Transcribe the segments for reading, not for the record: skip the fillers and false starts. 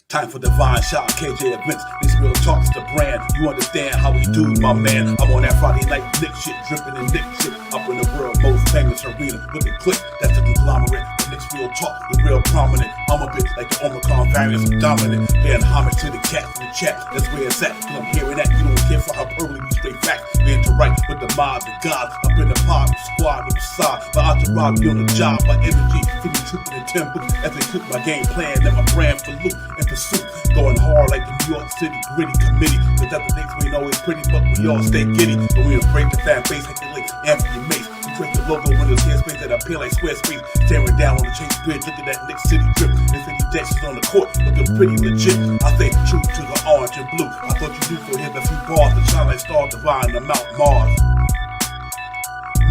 Time for divine shot, KJ events. This real talk is the brand. You understand how we do, my man. I'm on that Friday night Knicks shit, dripping in Knicks shit. Up in the world most famous arena with a click. That's a conglomerate. The Knicks real talk is real prominent. I'm a bit like the Omicron variant, I'm dominant. Paying homage to the cat in the chat. That's where it's at. Cause I'm hearing that. You don't hear for hyperbole, we straight facts. We interact with the mob, the gods. Up in the pod, the squad, the side. My entourage be on the job, my energy. Feeling tripping in 10 books. As they cook my game plan, and my brand for loot and pursuit. Going hard like the New York City gritty committee. Cause at the Knicks we ain't always pretty, but we all stay giddy. But we embrace the fan base like the link Anthony Mace. We create the logo with the space that appear like Squarespace. Staring down on the Chase Bridge, look at that Knicks City drip. And 50 Jackson's on the court, looking pretty legit. I stay true to the orange and blue. I thought you knew for him a few bars to shine like Star Divine to Mount Mars.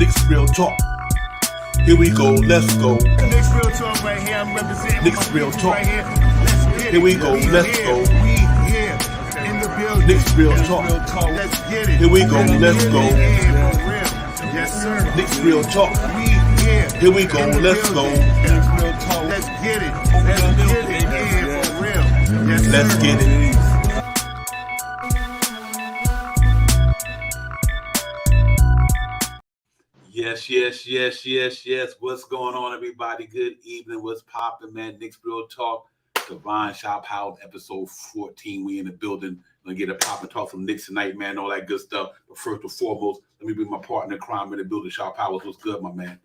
Knicks real talk. Here we go, let's go. Knicks real talk right here. I'm representing Knicks real talk. right here. Let's get it. Here we go, let's go. We here in the building. Knicks real talk. Let's get it. Here we go, let's go. Yeah, for real. Yes, sir. Knicks real talk. We here. Here we go, in the let's go. building. Let's get it. Let's get it. Yeah, for real. Yes, sir. Let's get it. Yes. What's going on, everybody? Good evening. What's poppin', man? Knicks Real Talk, Divine Shop House, episode 14. We in the building. Gonna get a pop and talk from Knicks tonight, man. All that good stuff. But first and foremost, let me bring my partner in crime in the building, Shop Powers. What's good, my man?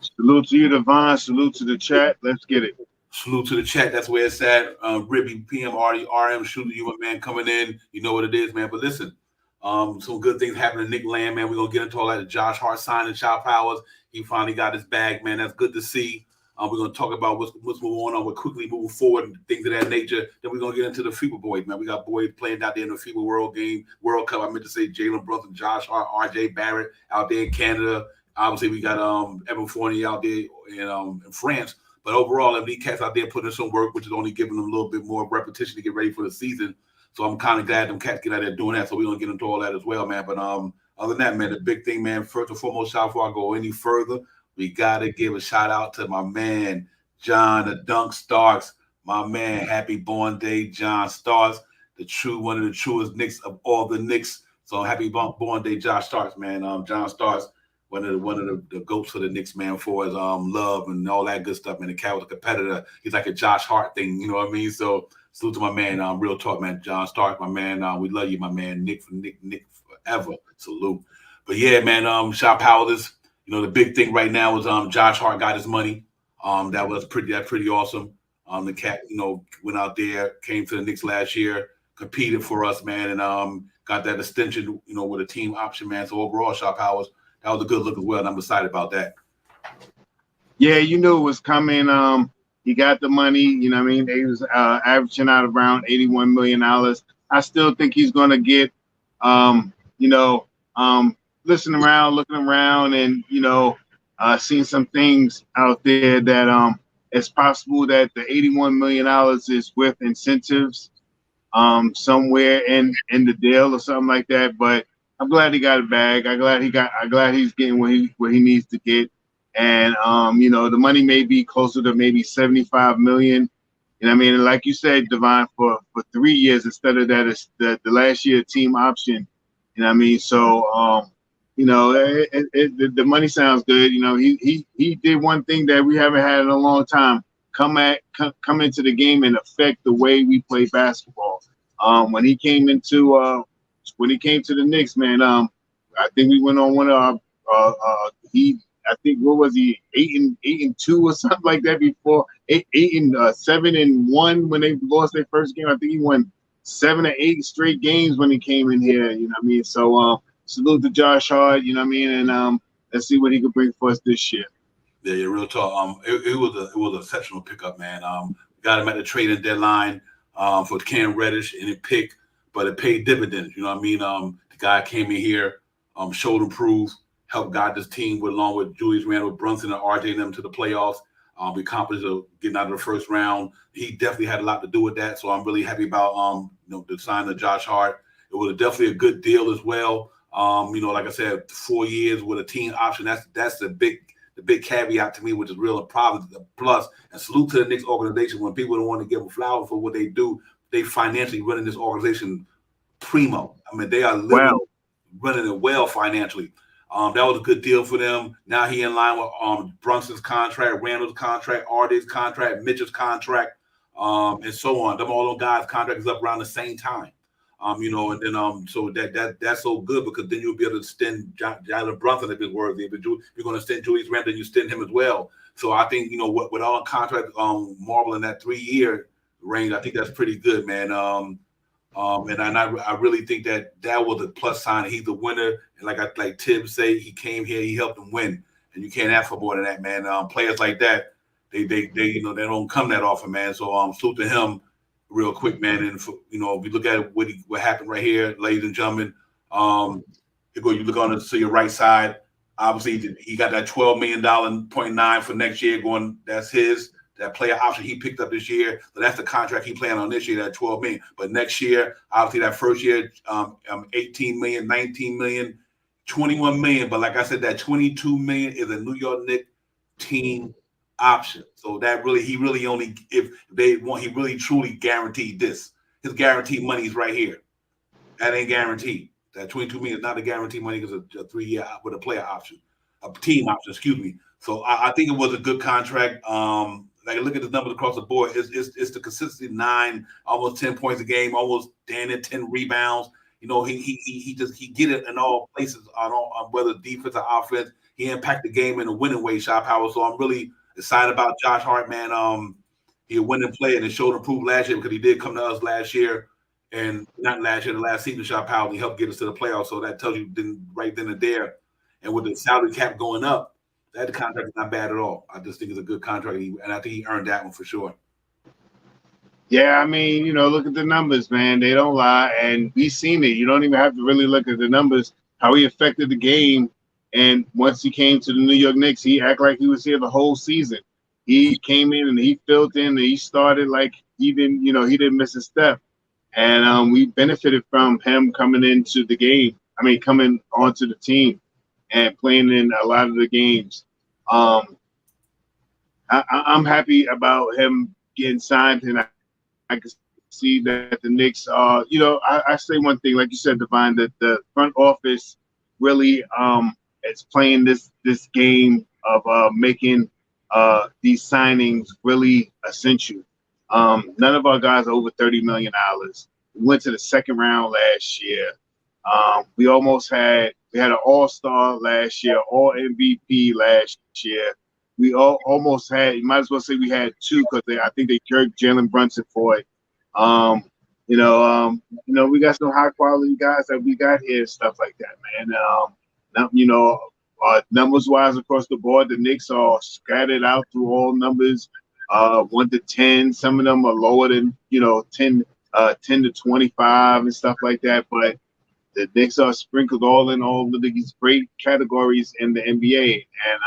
Salute to you, Divine. Salute to the chat. Let's get it. Salute to the chat. That's where it's at. Ribby, PM, RM, shooting you, my man, coming in. You know what it is, man. But listen, some good things happening in Knick land, man. We're gonna get into all that. Josh Hart signing Shop Powers. He finally got his bag, man. That's good to see. We're gonna talk about what's going on. We're quickly moving forward and things of that nature. Then we're gonna get into the FIBA boys, man. We got boys playing out there in the FIBA World Cup. I meant to say Jalen Brunson, Josh Hart, RJ Barrett out there in Canada. Obviously, we got Evan Fournier out there in France. But overall, them cats out there putting in some work, which is only giving them a little bit more repetition to get ready for the season. So I'm kind of glad them cats get out there doing that. So we're gonna get into all that as well, man. But other than that, man, the big thing, man, first and foremost, shout before I go any further, we gotta give a shout out to my man, John the Dunk Starks. My man, happy born day, John Starks, one of the truest Knicks of all the Knicks. So happy born day, Josh Starks, man. John Starks, one of the goats for the Knicks, man, for his love and all that good stuff, man. The cat was a competitor. He's like a Josh Hart thing, you know what I mean? So salute to my man, real talk, man. John Starks, my man. We love you, my man. Nick forever. Salute. But yeah, man, Shop Powers. You know, the big thing right now is Josh Hart got his money. That's pretty awesome. The cat, you know, went out there, came to the Knicks last year, competed for us, man, and got that extension, you know, with a team option, man. So overall, Shop Powers, that was a good look as well, and I'm excited about that. Yeah, you knew it was coming. He got the money, you know what I mean? They was averaging out around $81 million. I still think he's going to get, listening around, looking around, and, seeing some things out there that it's possible that the $81 million is with incentives somewhere in the deal or something like that. But I'm glad he got a bag. I'm glad he's getting what he needs to get. And, the money may be closer to maybe $75 million. You know what I mean? And like you said, Divine, for 3 years instead of that, it's the last year team option. You know what I mean? So, the money sounds good. You know, he did one thing that we haven't had in a long time, come into the game and affect the way we play basketball. When he came to the Knicks, man, I think we went on one of our I think what was he 8-2 or something like that before 7-1 when they lost their first game. I think he won 7 or 8 straight games when he came in here. You know what I mean? So salute to Josh Hart. You know what I mean? And let's see what he can bring for us this year. Yeah, real talk. It was an exceptional pickup, man. Got him at the trading deadline for Cam Reddish and it picked, but it paid dividends. You know what I mean? The guy came in here, showed improved. Helped guide this team along with Julius Randle, Brunson, and RJ and them to the playoffs. We accomplished getting out of the first round. He definitely had a lot to do with that. So I'm really happy about the sign of Josh Hart. It was definitely a good deal as well. Like I said, 4 years with a team option. That's the the big caveat to me, which is real problem plus. And salute to the Knicks organization. When people don't want to give them flowers for what they do, they financially running this organization primo. I mean, they are literally running it well financially. That was a good deal for them. Now he in line with Brunson's contract, Randall's contract, Arday's contract, Mitchell's contract, and so on. Them all those guys' contracts up around the same time. And then so that's so good because then you'll be able to extend Jalen Brunson if it's worthy. If you're going to extend Julius Randle, you extend him as well. So I think with all contracts Marvel in that 3-year range, I think that's pretty good, man. And I really think that was a plus sign. He's the winner, and like Tibbs say, he came here, he helped them win, and you can't ask for more than that, man. Players like that, they don't come that often, man. So salute to him, real quick, man. And if you look at what happened right here, ladies and gentlemen, you look on to your right side. Obviously, he got that $12 million 0.9 for next year going. That's his. That player option he picked up this year. So that's the contract he playing on this year, that $12 million. But next year, obviously that first year, $18 million, $19 million, $21 million. But like I said, that $22 million is a New York Knicks team option. So that he really only, if they want, he really truly guaranteed this. His guaranteed money is right here. That ain't guaranteed. That $22 million is not a guaranteed money because it's a 3-year with a player option, a team option, excuse me. So I think it was a good contract. Look at the numbers across the board. It's the consistency 9, almost 10 points a game, almost 10 rebounds. He get it in all places on whether defense or offense. He impact the game in a winning way, shot power. So I'm really excited about Josh Hart, man. He a winning player and it showed improved last year because he did come to us last year, and not last year, the last season, shot power. And he helped get us to the playoffs. So that tells you right then and there. And with the salary cap going up, that contract is not bad at all. I just think it's a good contract, and I think he earned that one for sure. Yeah, I mean, look at the numbers, man. They don't lie, and we've seen it. You don't even have to really look at the numbers, how he affected the game. And once he came to the New York Knicks, he acted like he was here the whole season. He came in and he filled in and he started like he didn't miss a step. And we benefited from him coming into the game. I mean, coming onto the team and playing in a lot of the games. I'm happy about him getting signed, and I can see that the Knicks are, I say one thing, like you said, Divine, that the front office really is playing this game of making these signings really essential. None of our guys are over $30 million. We went to the second round last year. We had an all-star last year, all MVP last year. We almost had, you might as well say we had 2 because I think they jerked Jalen Brunson for it. We got some high-quality guys that we got here, stuff like that, man. Numbers-wise across the board, the Knicks are scattered out through all numbers, 1 to 10. Some of them are lower than 10 to 25 and stuff like that, but the Knicks are sprinkled all of these great categories in the NBA, and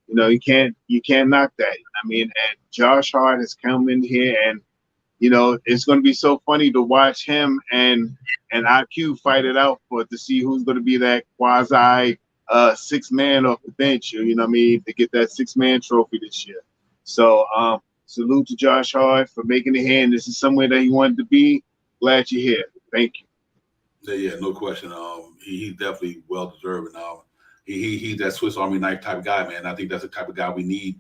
you can't knock that. I mean, and Josh Hart has come in here, and it's going to be so funny to watch him and IQ fight it out to see who's going to be that quasi 6-man off the bench. To get that 6-man trophy this year. So salute to Josh Hart for making it here, and this is somewhere that he wanted to be. Glad you're here. Thank you. Yeah, no question. He's definitely well deserved. And he's that Swiss Army knife type guy, man. I think that's the type of guy we need.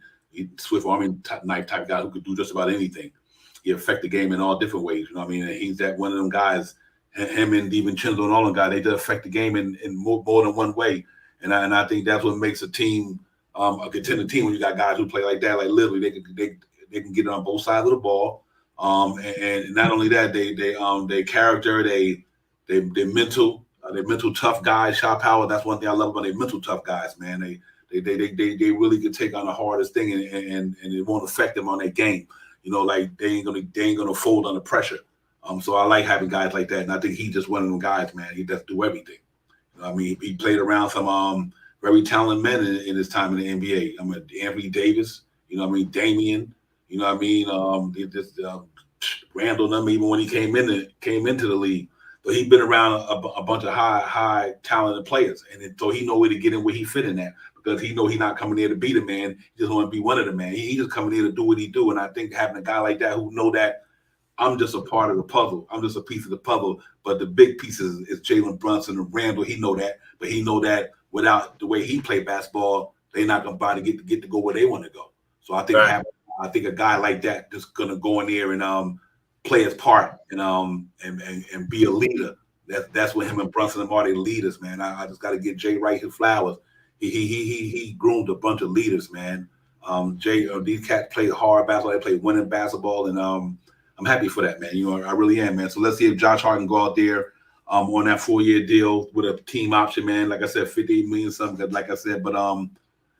Swiss Army knife type guy who could do just about anything. He affect the game in all different ways. And he's that one of them guys. Him and DiVincenzo and all them guys, they do affect the game in more than one way. And I think that's what makes a team a contender team when you got guys who play like that. Like literally, they can get it on both sides of the ball. And not only that, they character, they mental tough guys, shot power. That's one thing I love about they mental tough guys, man. They really can take on the hardest thing and it won't affect them on their game. Like they ain't gonna fold under pressure. So I like having guys like that, and I think he's just one of them guys, man. He does do everything. He played around some very talented men in his time in the NBA. Anthony Davis, Damian, Randall, them even when he came into the league. but he's been around a bunch of high talented players, and so he know where to get in where he fit in at, because he know he's not coming there to be the man. He just want to be one of the man. He just coming there to do what he do, and I think having a guy like that who know that I'm just a part of the puzzle. I'm just a piece of the puzzle, but the big pieces is Jalen Brunson and Randall. He know that, but he know that without the way he play basketball, they're not gonna buy to get to go where they want to go. So I think I think a guy like that just gonna go in there and play his part and be a leader. That's what him and Brunson and Marty leaders, man. I just got to give Jay Wright his flowers. He groomed a bunch of leaders, man. These cats play hard basketball. They play winning basketball, and I'm happy for that, man. You know, I really am, man. So let's see if Josh Hart can go out there on that 4-year deal with a team option, man. Like I said, $58 million something. Like I said, but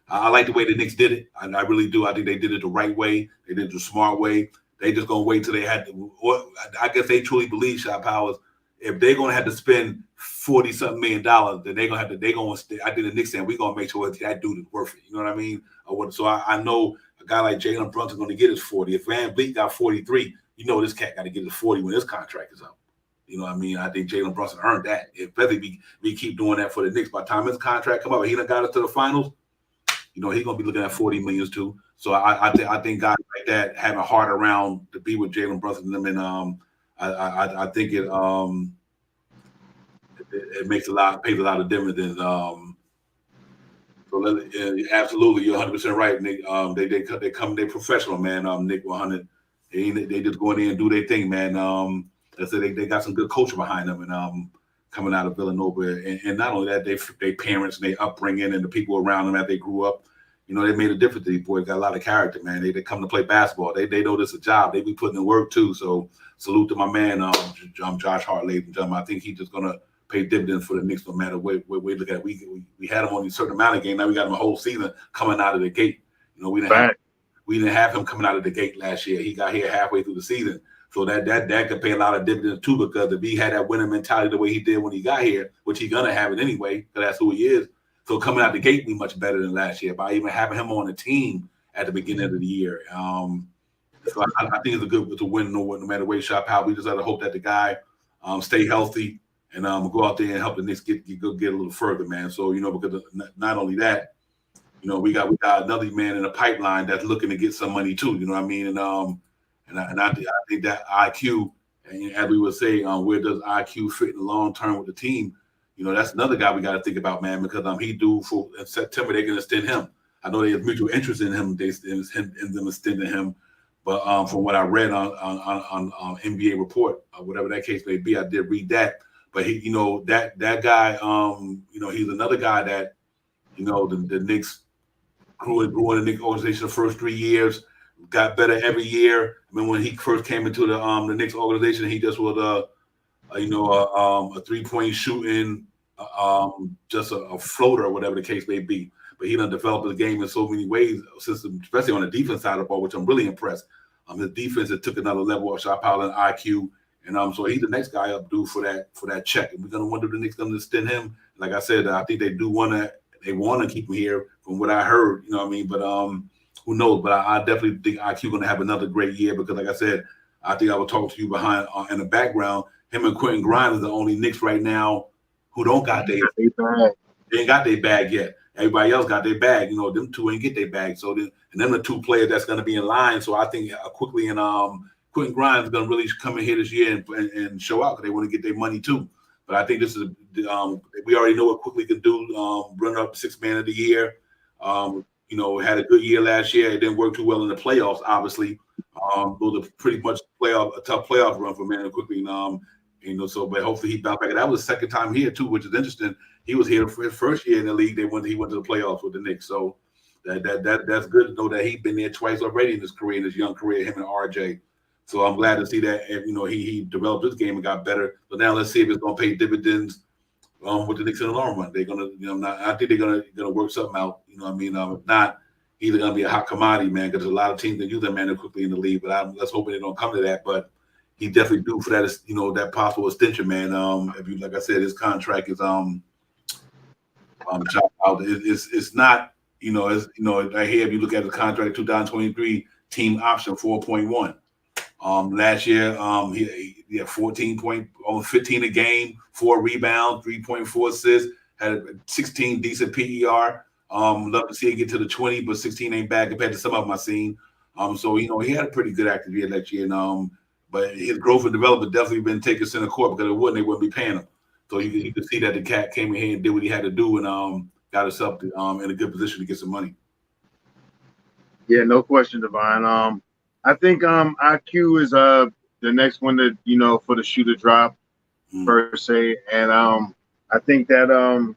I like the way the Knicks did it. I really do. I think they did it the right way. They did it the smart way. They just gonna wait till they had to. I guess they truly believe, Shot Powers, if they're gonna have to spend $40-something million, then they're gonna have to. They're gonna. I think the Knicks saying we're gonna make sure that dude is worth it. You know what I mean? So I know a guy like Jalen Brunson gonna get his 40. If Van Vliet got 43, you know this cat got to get his 40 when his contract is up. You know what I mean? I think Jalen Brunson earned that. Especially we keep doing that for the Knicks. By the time his contract come up, he done got us to the finals. You know, he's gonna be looking at 40 million too. So I think guys like that having Hart around to be with Jalen Brunson and them, and I think it makes pays a lot of dividends. Absolutely, you're 100% right, Nick. They're professional, man. Nick 100. They just go in there and do their thing, man. I said they got some good culture behind them, and coming out of Villanova, and not only that, they parents and their upbringing and the people around them as they grew up. You know, they made a difference. These boys got a lot of character, man. They come to play basketball. They know this is a job. They be putting in work too. So salute to my man, Josh Hart, ladies and gentlemen. I think he's just gonna pay dividends for the Knicks no matter what we look at it. We had him on a certain amount of game. Now we got him a whole season coming out of the gate. You know, we didn't have him coming out of the gate last year. He got here halfway through the season. So that could pay a lot of dividends too, because if he had that winning mentality the way he did when he got here, which he's gonna have it anyway, because that's who he is. So coming out the gate be much better than last year by even having him on the team at the beginning of the year. So I think it's a win no matter where shot how. We just have to hope that the guy stay healthy and go out there and help the Knicks get a little further, man. So you know, because not only that, you know, we got another man in the pipeline that's looking to get some money too. You know what I mean? And I think that IQ, and as we would say, where does IQ fit in the long term with the team? You know, that's another guy we got to think about, man, because he due for in September they're gonna extend him. I know they have mutual interest in him. In them extending him, but from what I read on NBA report, whatever that case may be, I did read that. But he, you know, that guy, you know, he's another guy that, you know, the Knicks grew in the Knicks organization the first 3 years, got better every year. I mean, when he first came into the Knicks organization, he just was a 3-point shooting, just a floater or whatever the case may be. But he done developed the game in so many ways, especially on the defense side of the ball, which I'm really impressed. His defense has took another level of shot power and IQ, and so he's the next guy up due for that check. And we're gonna wonder if the Knicks gonna extend him. Like I said, I think they want to keep him here from what I heard. You know what I mean? But who knows? But I definitely think IQ gonna have another great year because, like I said, I think I was talking to you behind in the background. Him and Quentin Grimes are the only Knicks right now who don't got they ain't got their bag yet. Everybody else got their bag. You know, them two ain't get their bag. So and then the two players that's going to be in line. So I think quickly and Quentin Grimes is going to really come in here this year and show out because they want to get their money too. But I think this is we already know what Quickly can do. Run up 6th man of the year. You know, had a good year last year. It didn't work too well in the playoffs, obviously. Those are pretty much a tough playoff run for man Quickly. You know, so but hopefully he bounced back. And that was the second time here too, which is interesting. He was here for his first year in the league. He went to the playoffs with the Knicks. So that's good to know that he's been there twice already in his career, in his young career, him and RJ. So I'm glad to see that. You know, he developed his game and got better. So now let's see if it's going to pay dividends with the Knicks in the long run. They're gonna, you know, I think they're gonna work something out. You know what I mean? If not, he's gonna be a hot commodity, man. Because there's a lot of teams that use that man Quickly in the league. But let's hope they don't come to that. But he definitely due for that, you know, that possible extension, man. If you, like I said, his contract is it's not, you know, right here. If you look at the contract, 2023 team option 4.1. Last year, he had 14 point, almost 15 a game, 4 rebounds, 3.4 assists, had 16 decent PER. Love to see it get to the 20, but 16 ain't bad compared to some of them I've seen. So he had a pretty good active year last year, and but his growth and development definitely been taken center court because they wouldn't be paying him. So you could see that the cat came in here and did what he had to do, and got himself in a good position to get some money. Yeah, no question, Divine. I think IQ is the next one that for the shoe to drop per se, and I think that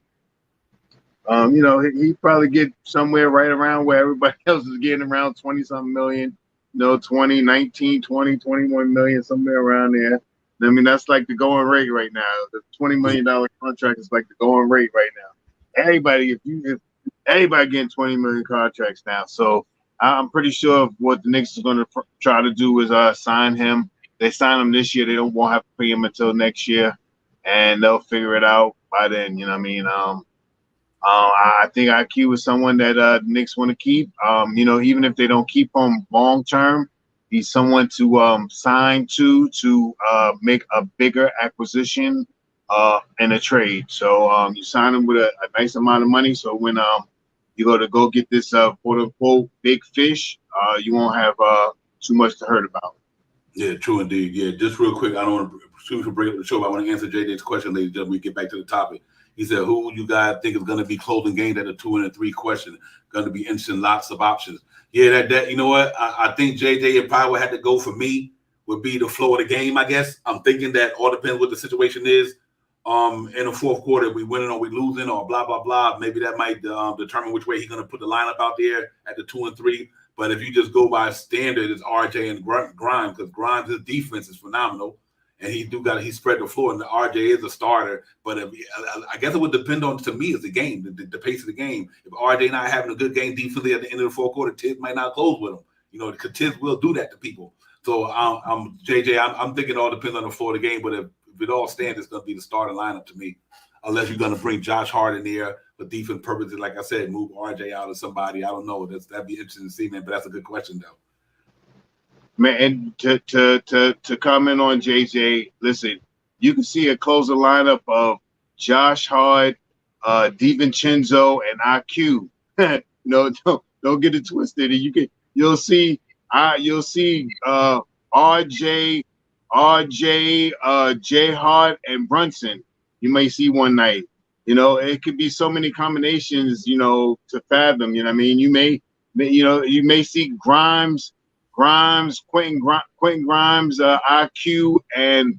he probably get somewhere right around where everybody else is getting, around 20-something million, 20, 19, 20, 21 million, somewhere around there. I mean, that's like the going rate right now. The $20 million contract is like the going rate right now. Everybody getting 20 million contracts now. So I'm pretty sure what the Knicks is going to try to do is sign him. They sign him this year. They won't have to pay him until next year, and they'll figure it out by then. You know what I mean? I think IQ is someone that the Knicks want to keep. Even if they don't keep him long term, he's someone to sign to make a bigger acquisition in a trade. So you sign him with a nice amount of money. So when you go get this quote unquote big fish, you won't have too much to hurt about. Yeah, true indeed. Yeah, just real quick, I don't want to break up the show, but I want to answer JJ's question, ladies and gentlemen. We get back to the topic. He said, who you guys think is going to be closing games at the 2 and a 3 question? Going to be interesting, lots of options. Yeah, that you know what? I think JJ probably would have to go for me, would be the flow of the game, I guess. I'm thinking that all depends what the situation is. In the fourth quarter, if we winning or we losing or blah, blah, blah, maybe that might determine which way he's going to put the lineup out there at the 2 and 3. But if you just go by standard, it's RJ and Grimes, because Grimes' defense is phenomenal. And he spread the floor, and the RJ is a starter. But I guess it would depend on, to me, is the game, the pace of the game. If RJ not having a good game defensively at the end of the fourth quarter, Tibbs might not close with him. Because Tibbs will do that to people. So I'm thinking it all depends on the floor of the game. But if it all stands, it's going to be the starting lineup to me, unless you're going to bring Josh Hart in there for defense purposes. Like I said, move RJ out of somebody. I don't know. That'd be interesting to see, man. But that's a good question, though. Man, and to comment on JJ, listen, you can see a closer lineup of Josh Hart, DiVincenzo, and IQ. Don't get it twisted. You'll see RJ, J Hart, and Brunson. You may see one night. It could be so many combinations. To fathom. You know what I mean? You may see Grimes, Quentin Grimes, IQ, and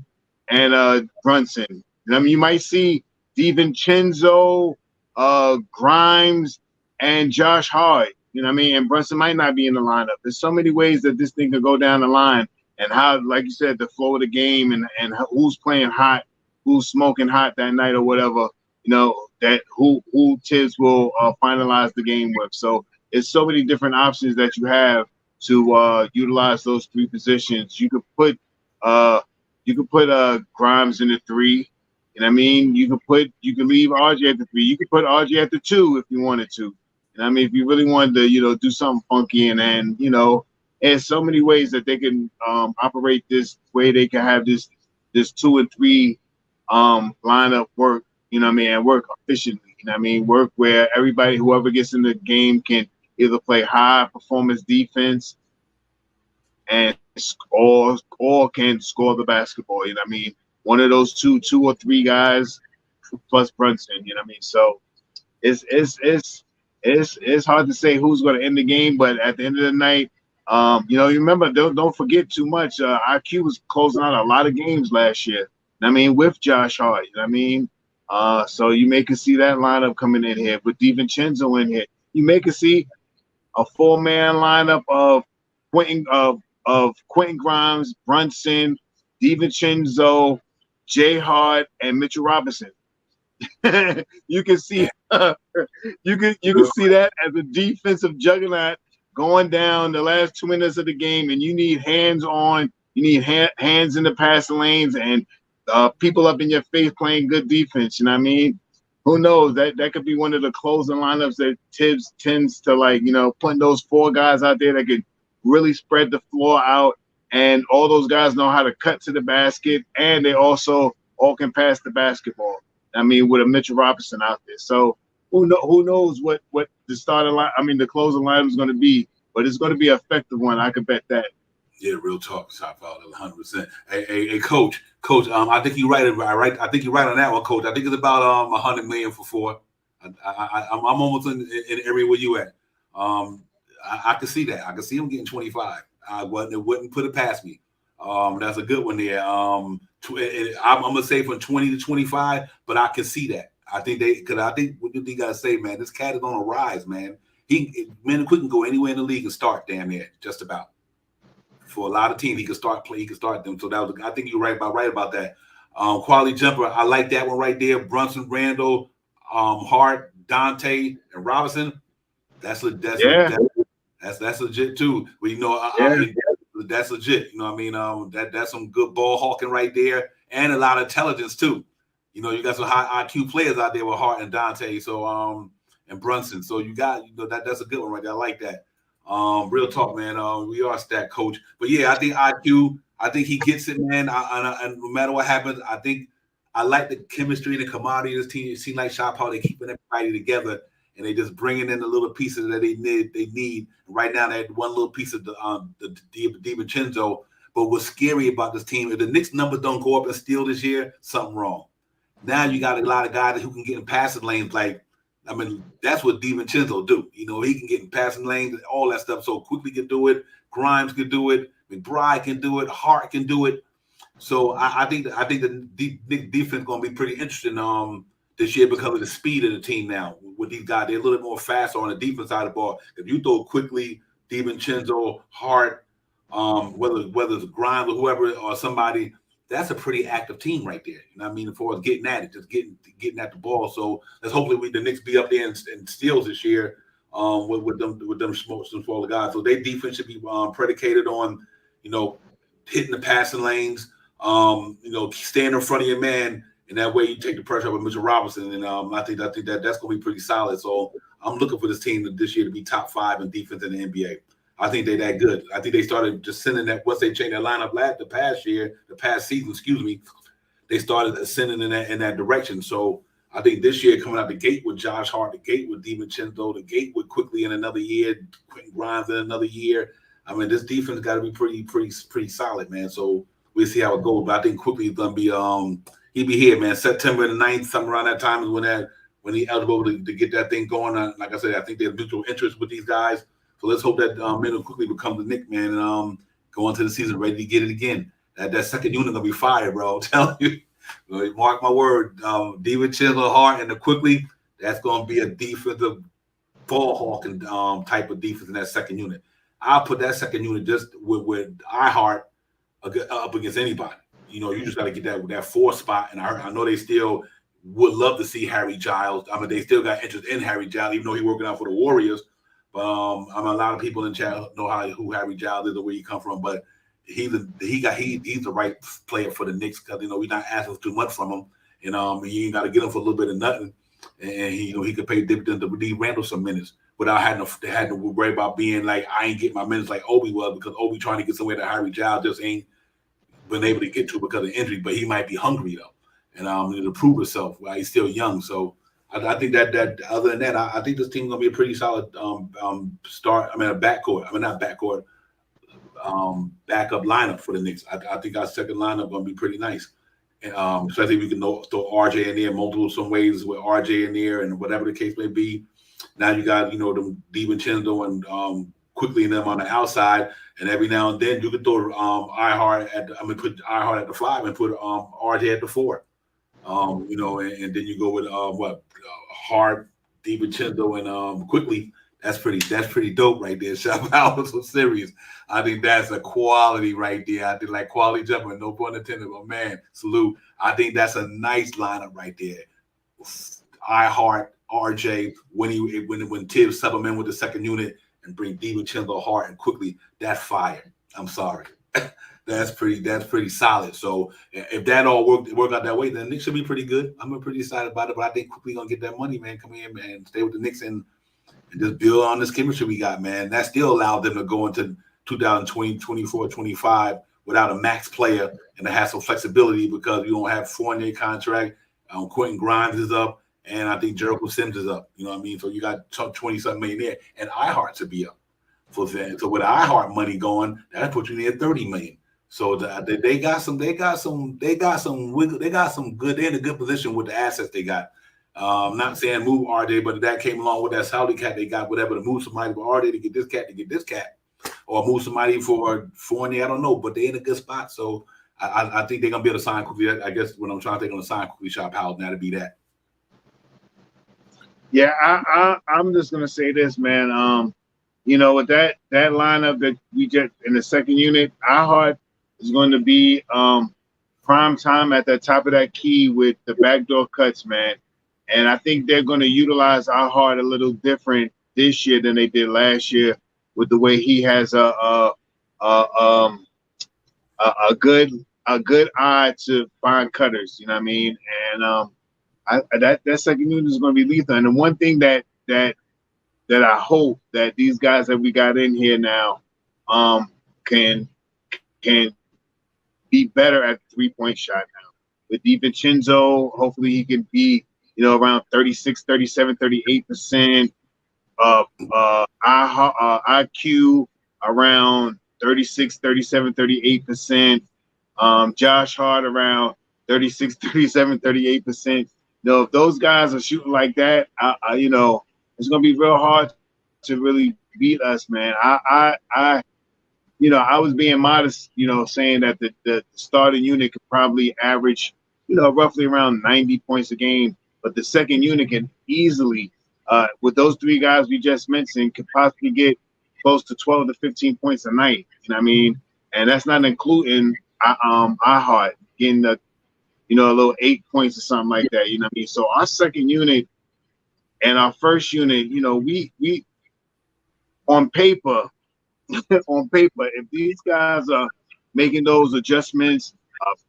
Brunson. You might see DiVincenzo, Grimes, and Josh Hart. And Brunson might not be in the lineup. There's so many ways that this thing could go down the line, and how, like you said, the flow of the game and who's playing hot, who's smoking hot that night or whatever. That who Tibbs will finalize the game with. So it's so many different options that you have to utilize those 3 positions. You could put Grimes in the 3. You could leave RJ at the 3. You could put RJ at the 2 if you wanted to. If you really wanted to, do something funky, and then there's so many ways that they can operate this way. They can have this 2 and 3 lineup work. And work efficiently. Work where whoever gets in the game can either play high performance defense and or can score the basketball. One of those two or 3 guys plus Brunson. So it's hard to say who's going to end the game, but at the end of the night, you remember, don't forget too much. IQ was closing out a lot of games last year. With Josh Hart. So you may can see that lineup coming in here with DiVincenzo in here. You may can see a 4-man lineup of Quentin Grimes, Brunson, DiVincenzo, J Hart, and Mitchell Robinson. You can see you can see that as a defensive juggernaut going down the last 2 minutes of the game, and you need hands on. You need hands in the passing lanes and people up in your face playing good defense. Who knows? That could be one of the closing lineups that Tibbs tends to like. Putting those 4 guys out there that could really spread the floor out and all those guys know how to cut to the basket, and they also all can pass the basketball. I mean, with a Mitchell Robinson out there. So who knows what the starting line, I mean, the closing line is going to be, but it's going to be an effective one. I could bet that. Yeah, real talk, shot foul, 100%. Hey, coach, I think you're right. I think you're right on that one, coach. I think it's about $100 million for 4. I'm almost in area where you at. I can see that. I can see him getting 25. It wouldn't put it past me. That's a good one there. I'm gonna say from 20 to 25, but I can see that. I think what do you gotta say, man? This cat is on a rise, man. Man quick can go anywhere in the league and start damn near just about. For a lot of teams, he can start them. So I think you're right about that. Quality jumper, I like that one right there. Brunson, Randall, Hart, Dante, and Robinson. That's legit too. Well, that's legit. You know what I mean? That's some good ball hawking right there, and a lot of intelligence too. You know, you got some high IQ players out there with Hart and Dante, so and Brunson. So you got that's a good one right there. I like that. Real talk, man. We are stacked, coach. But yeah, I think IQ. I think he gets it, man. And no matter what happens, I like the chemistry and the camaraderie of this team. It seems like shot power. They keeping everybody together, and they just bringing in the little pieces that they need. Right now, they had one little piece of the DiVincenzo. But what's scary about this team, if the Knicks numbers don't go up and steal this year, something wrong. Now you got a lot of guys who can get in passing lanes. Like, I mean, that's what DiVincenzo do. You know, he can get in passing lanes and all that stuff. So Quickly can do it. Grimes can do it. McBride can do it. Hart can do it. So I think the defense going to be pretty interesting this year because of the speed of the team now. With these guys, they're a little bit more faster on the defense side of the ball. If you throw Quickly, DiVincenzo, Hart, whether it's Grimes or whoever or somebody, that's a pretty active team right there. You know what I mean? As far as getting at it, just getting at the ball. So let's hopefully the Knicks be up there and steals this year with them smaller guys. So their defense should be predicated on, hitting the passing lanes, staying in front of your man, and that way you take the pressure off of Mitchell Robinson. And I think that's going to be pretty solid. So I'm looking for this team this year to be top 5 in defense in the NBA. I think they're that good. I think they started just sending that once they changed their lineup the past season, they started ascending in that direction. So I think this year coming out the gate with Josh Hart, the gate with DiVincenzo, the gate with Quickly in another year, Quentin Grimes in another year. I mean, this defense got to be pretty solid, man. So we'll see how it goes. But I think Quickly is gonna be he'll be here, man. September the 9th, somewhere around that time is when he's eligible to get that thing going. Like I said, I think there's mutual interest with these guys. So let's hope that Mendo Quickly becomes the Knicks, man, and go into the season ready to get it again. That second unit gonna be fire, bro. I'm telling you. Mark my word. DiVincenzo, Hart, and the Quickly, that's gonna be a defensive ball hawking type of defense in that second unit. I'll put that second unit just with iHeart up against anybody. You just got to get that 4 spot. And I know they still would love to see Harry Giles. I mean, they still got interest in Harry Giles, even though he's working out for the Warriors. But a lot of people in chat know who Harry Giles is or where he come from. But he's the right player for the Knicks because we're not asking too much from him. And you ain't got to get him for a little bit of nothing. And he could pay dividends to leave Randall some minutes without having to worry about being like I ain't getting my minutes like Obi was because Obi trying to get somewhere that Harry Giles just ain't been able to get to because of injury. But he might be hungry though, and to prove himself while he's still young. So I think that other than that, I think this team's gonna be a pretty solid start. I mean, backup lineup for the Knicks. I think our second lineup gonna be pretty nice. Especially if we can throw RJ in there some ways with RJ in there and whatever the case may be. Now you got, the DiVincenzo and Quickly in them on the outside. And every now and then you could throw put iHeart at the 5 and put RJ at the 4. And then you go with Hart, DiVincenzo, and Quickly. That's pretty dope right there. Shout out so serious. I think that's a quality right there. I think like quality jumper, no pun intended, but man, salute. I think that's a nice lineup right there. iHeart, RJ, when Tibbs sub him in with the second unit and bring DiVincenzo, Hart, and Quickly, that's fire. I'm sorry. That's pretty solid. So if that all work out that way, then the Knicks should be pretty good. I'm pretty excited about it, but I think Quickly gonna get that money, man. Come in and stay with the Knicks and just build on this chemistry we got, man. That still allowed them to go into 2020, 24, 25 without a max player and to have some flexibility because you don't have Fournier contract. Quentin Grimes is up, and I think Jericho Sims is up. You know what I mean? So you got 20-something million there, and iHeart to be up for that. So with iHeart money going, that puts you near 30 million. So they got some good. They're in a good position with the assets they got. Not saying move RJ, but that came along with that Saudi cat they got, whatever, to move somebody for RJ to get this cat, or move somebody for Fournier. I don't know, but they're in a good spot. So I think they're gonna be able to sign quickly. I guess when I'm trying to think on the sign quickly shop house, now to be that. Yeah, I'm just gonna say this, man. With that lineup that we get in the second unit, iHeart is going to be prime time at the top of that key with the backdoor cuts, man. And I think they're going to utilize iHeart a little different this year than they did last year, with the way he has a good eye to find cutters. You know what I mean? And that second unit is going to be lethal. And the one thing that I hope that these guys that we got in here now can be better at the 3-point shot now. With DiVincenzo, hopefully he can be, around 36, 37, 38%. IQ around 36, 37, 38%. Josh Hart around 36, 37, 38%. If those guys are shooting like that, it's going to be real hard to really beat us, man. I was being modest, saying that the starting unit could probably average, roughly around 90 points a game. But the second unit can easily, with those three guys we just mentioned, could possibly get close to 12 to 15 points a night. You know what I mean? And that's not including iHeart getting a little 8 points or something like that. You know what I mean? So our second unit and our first unit, we on paper, if these guys are making those adjustments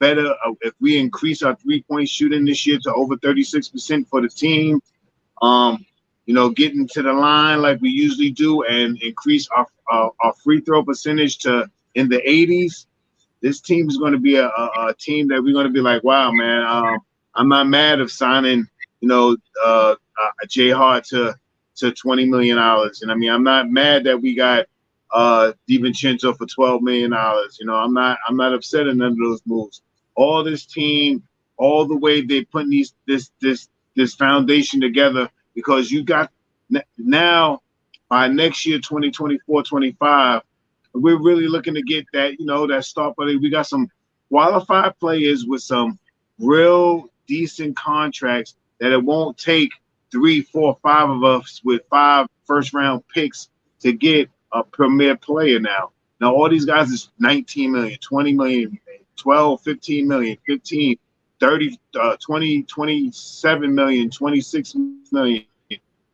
better, if we increase our 3-point shooting this year to over 36% for the team, getting to the line like we usually do and increase our free throw percentage to in the 80s, this team is going to be a team that we're going to be like, wow, man, I'm not mad of signing, Jay Hart to $20 million. And I mean, I'm not mad that we got DiVincenzo for $12 million. I'm not upset at none of those moves. All this team, all the way they putting this foundation together, because you got now by next year, 2024-25, we're really looking to get that, that star player. We got some qualified players with some real decent contracts that it won't take 3, 4, 5 of us with 5 first-round picks to get a premier player now. Now, all these guys is 19 million, 20 million, 12, 15 million, 15, 30, 20, 27 million, 26 million.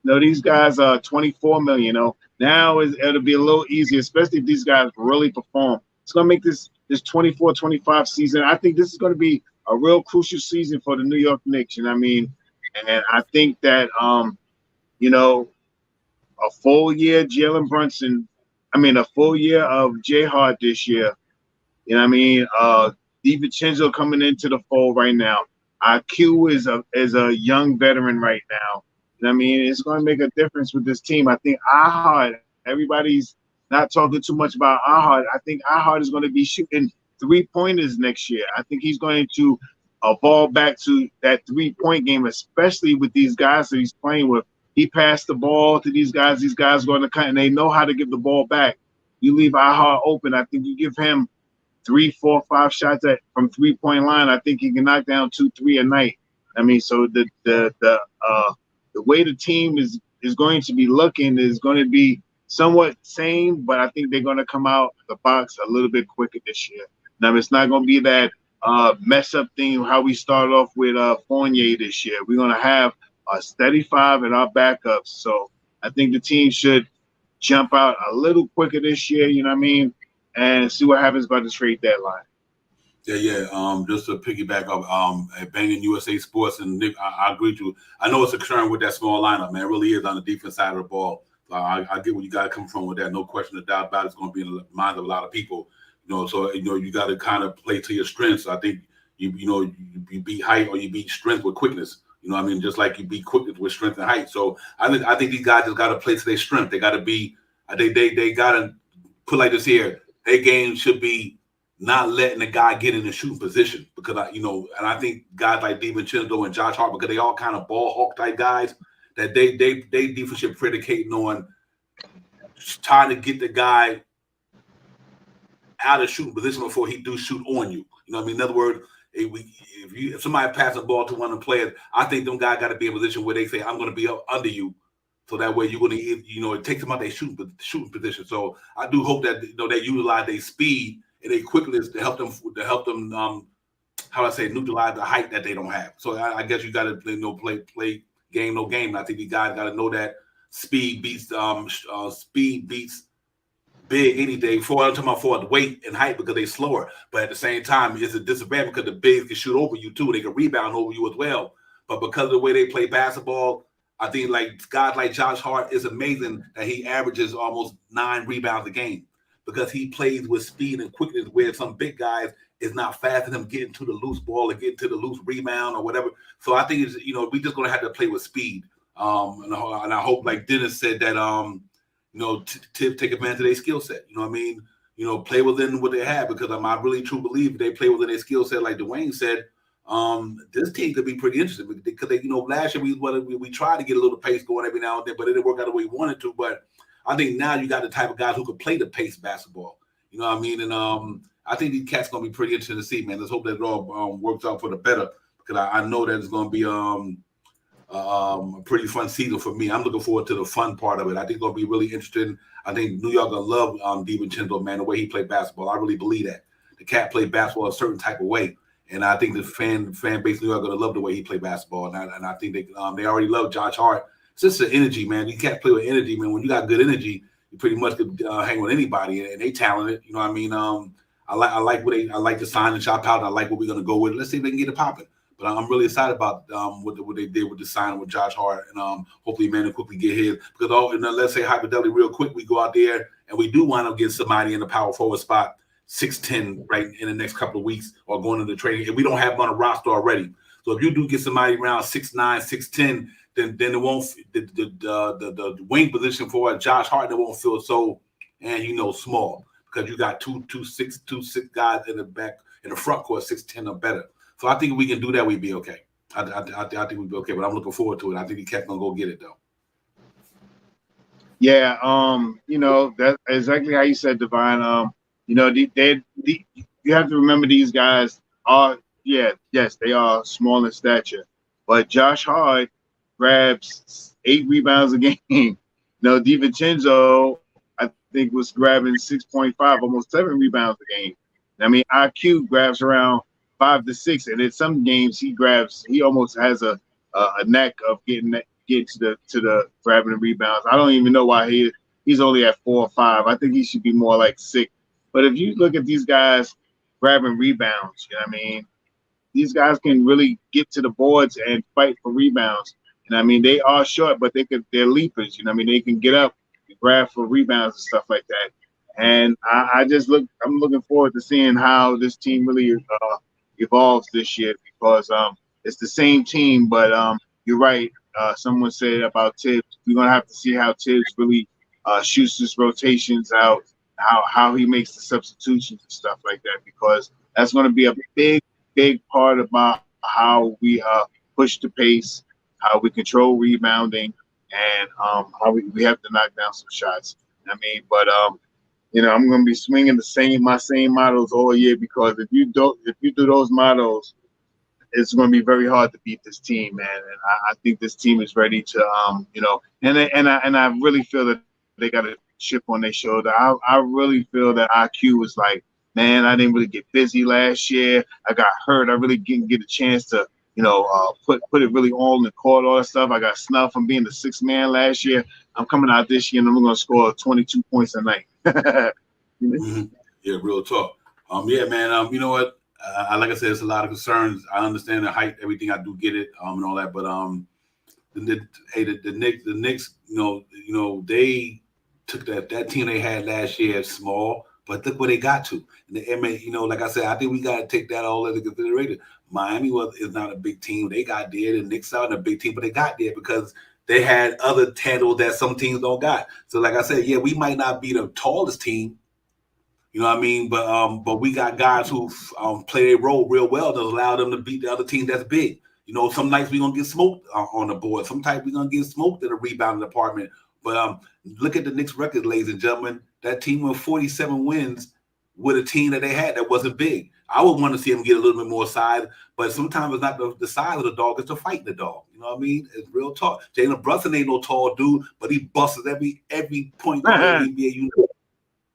These guys are 24 million. Now it'll be a little easier, especially if these guys really perform. It's going to make this 24-25 season. I think this is going to be a real crucial season for the New York Knicks. You know what I mean? And I think that, a full year Jalen Brunson, a full year of Jay Hart this year. You know what I mean? DiVincenzo coming into the fold right now. IQ is a young veteran right now. You know what I mean? It's going to make a difference with this team. I think iHeart, everybody's not talking too much about iHeart. I think iHeart is going to be shooting 3-pointers next year. I think he's going to evolve back to that 3-point game, especially with these guys that he's playing with. He passed the ball to these guys. These guys are going to cut, and they know how to give the ball back. You leave iHeart open. I think you give him 3, 4, 5 shots from 3-point line. I think he can knock down 2, 3 a night. So the way the team is going to be looking is going to be somewhat same, but I think they're going to come out the box a little bit quicker this year. Now, it's not going to be that mess up thing how we started off with Fournier this year. We're going to have a steady 5 in our backups. So I think the team should jump out a little quicker this year, you know what I mean, and see what happens by the trade deadline. Yeah. Just to piggyback up, at Banging USA Sports, and Nick, I agree with you. I know it's a concern with that small lineup, man. It really is on the defense side of the ball. I get where you got to come from with that. No question, of doubt about it. It's going to be in the mind of a lot of people. So you got to kind of play to your strengths. I think you beat height or you beat strength with quickness. Just like you beat quickness with strength and height. So I think these guys just got to play to their strength. They got to be. They got to put like this here. Their game should be not letting the guy get in the shooting position because and I think guys like DiVincenzo and Josh Hart, because they all kind of ball hawk type guys, that they defense should predicating on trying to get the guy out of shooting position before he do shoot on you. In other words, if somebody passes the ball to one of the players, I think them guys got to be in a position where they say, I'm going to be up under you. So that way you're going to, it takes them out their shooting position. So I do hope that, they utilize their speed and their quickness to help them, neutralize the height that they don't have. So I guess you got to, play game, no game. And I think you guys got to know that speed beats big any day. I'm talking about for weight and height because they're slower. But at the same time, it's a disadvantage because the bigs can shoot over you too. They can rebound over you as well. But because of the way they play basketball, I think like guys like Josh Hart, is amazing that he averages almost 9 rebounds a game because he plays with speed and quickness where some big guys is not fast enough getting to the loose ball or getting to the loose rebound or whatever. So I think it's, we just going to have to play with speed. And I hope, like Dennis said, that take advantage of their skill set. Play within what they have because I really truly believe they play within their skill set. Like Dwayne said, this team could be pretty interesting because they, last year we tried to get a little pace going every now and then, but it didn't work out the way we wanted to. But I think now you got the type of guys who could play the pace basketball. And I think these cats gonna be pretty interesting to see, man. Let's hope that it all works out for the better because I know that it's gonna be a pretty fun season for me. I'm looking forward to the fun part of it. I think it's gonna be really interesting. I think New York gonna love DiVincenzo, man, the way he played basketball. I really believe that the cat played basketball a certain type of way. And I think the fan base in New York are going to love the way he played basketball. And I think they already love Josh Hart. It's just the energy, man. You can't play with energy, man. When you got good energy, you pretty much could hang with anybody, and they talented. I like the sign and shot out. I like what we're going to go with. Let's see if they can get it popping. But I'm really excited about what they did with the signing with Josh Hart, and hopefully, man, will quickly get his. Because let's say hypothetically, real quick, we go out there and we do wind up getting somebody in the power forward spot. 6'10" right in the next couple of weeks or going into the training. If we don't have them on a roster already. So if you do get somebody around 6'9", 6'10", then it won't the wing position for Josh Hart, it won't feel so small because you got two six guys in the back in the front court, 6'10" or better. So I think if we can do that, we'd be okay. I think we'd be okay, but I'm looking forward to it. I think the cat's gonna go get it though. Yeah, that's exactly how you said, Divine. You have to remember these guys are, yes, they are small in stature, but Josh Hart grabs 8 rebounds a game. DiVincenzo, I think, was grabbing 6.5, almost 7 rebounds a game. IQ grabs around 5 to 6, and in some games he almost has a knack of getting to the grabbing the rebounds. I don't even know why he's only at 4 or 5. I think he should be more like 6. But if you look at these guys grabbing rebounds, these guys can really get to the boards and fight for rebounds. They are short, but they're leapers. They can get up and grab for rebounds and stuff like that. And I'm looking forward to seeing how this team really evolves this year because it's the same team, but you're right. Someone said about Tibbs, we're gonna have to see how Tibbs really shoots his rotations out. How he makes the substitutions and stuff like that, because that's going to be a big part about how we push the pace, how we control rebounding, and how we have to knock down some shots. But I'm going to be swinging my same models all year because if you do those models, it's going to be very hard to beat this team, man. And I think this team is ready to and I really feel that they got a chip on their shoulder. I really feel that IQ was like, man, I didn't really get busy last year. I got hurt. I really didn't get a chance to, put it really all in the court, all that stuff. I got snubbed from being the 6th man last year. I'm coming out this year and I'm going to score 22 points a night. Mm-hmm. Yeah, real talk. Yeah, man. You know what? Like I said, it's a lot of concerns. I understand the height, everything. I do get it, and all that. But the Knicks, they took that team they had last year as small, but look where they got to. And like I said, I think we got to take that all into consideration. Miami is not a big team. They got there. The Knicks aren't a big team, but they got there because they had other titles that some teams don't got. So, like I said, yeah, we might not be the tallest team, you know what I mean? But we got guys who play their role real well to allow them to beat the other team that's big. Some nights we're going to get smoked on the board. Sometimes we're going to get smoked in the rebounding department. But look at the Knicks record, ladies and gentlemen. That team won 47 wins with a team that they had that wasn't big. I would want to see them get a little bit more size, but sometimes it's not the size of the dog, it's the fight the dog. You know what I mean? It's real talk. Jalen Brunson ain't no tall dude, but he busts every point guard in the NBA.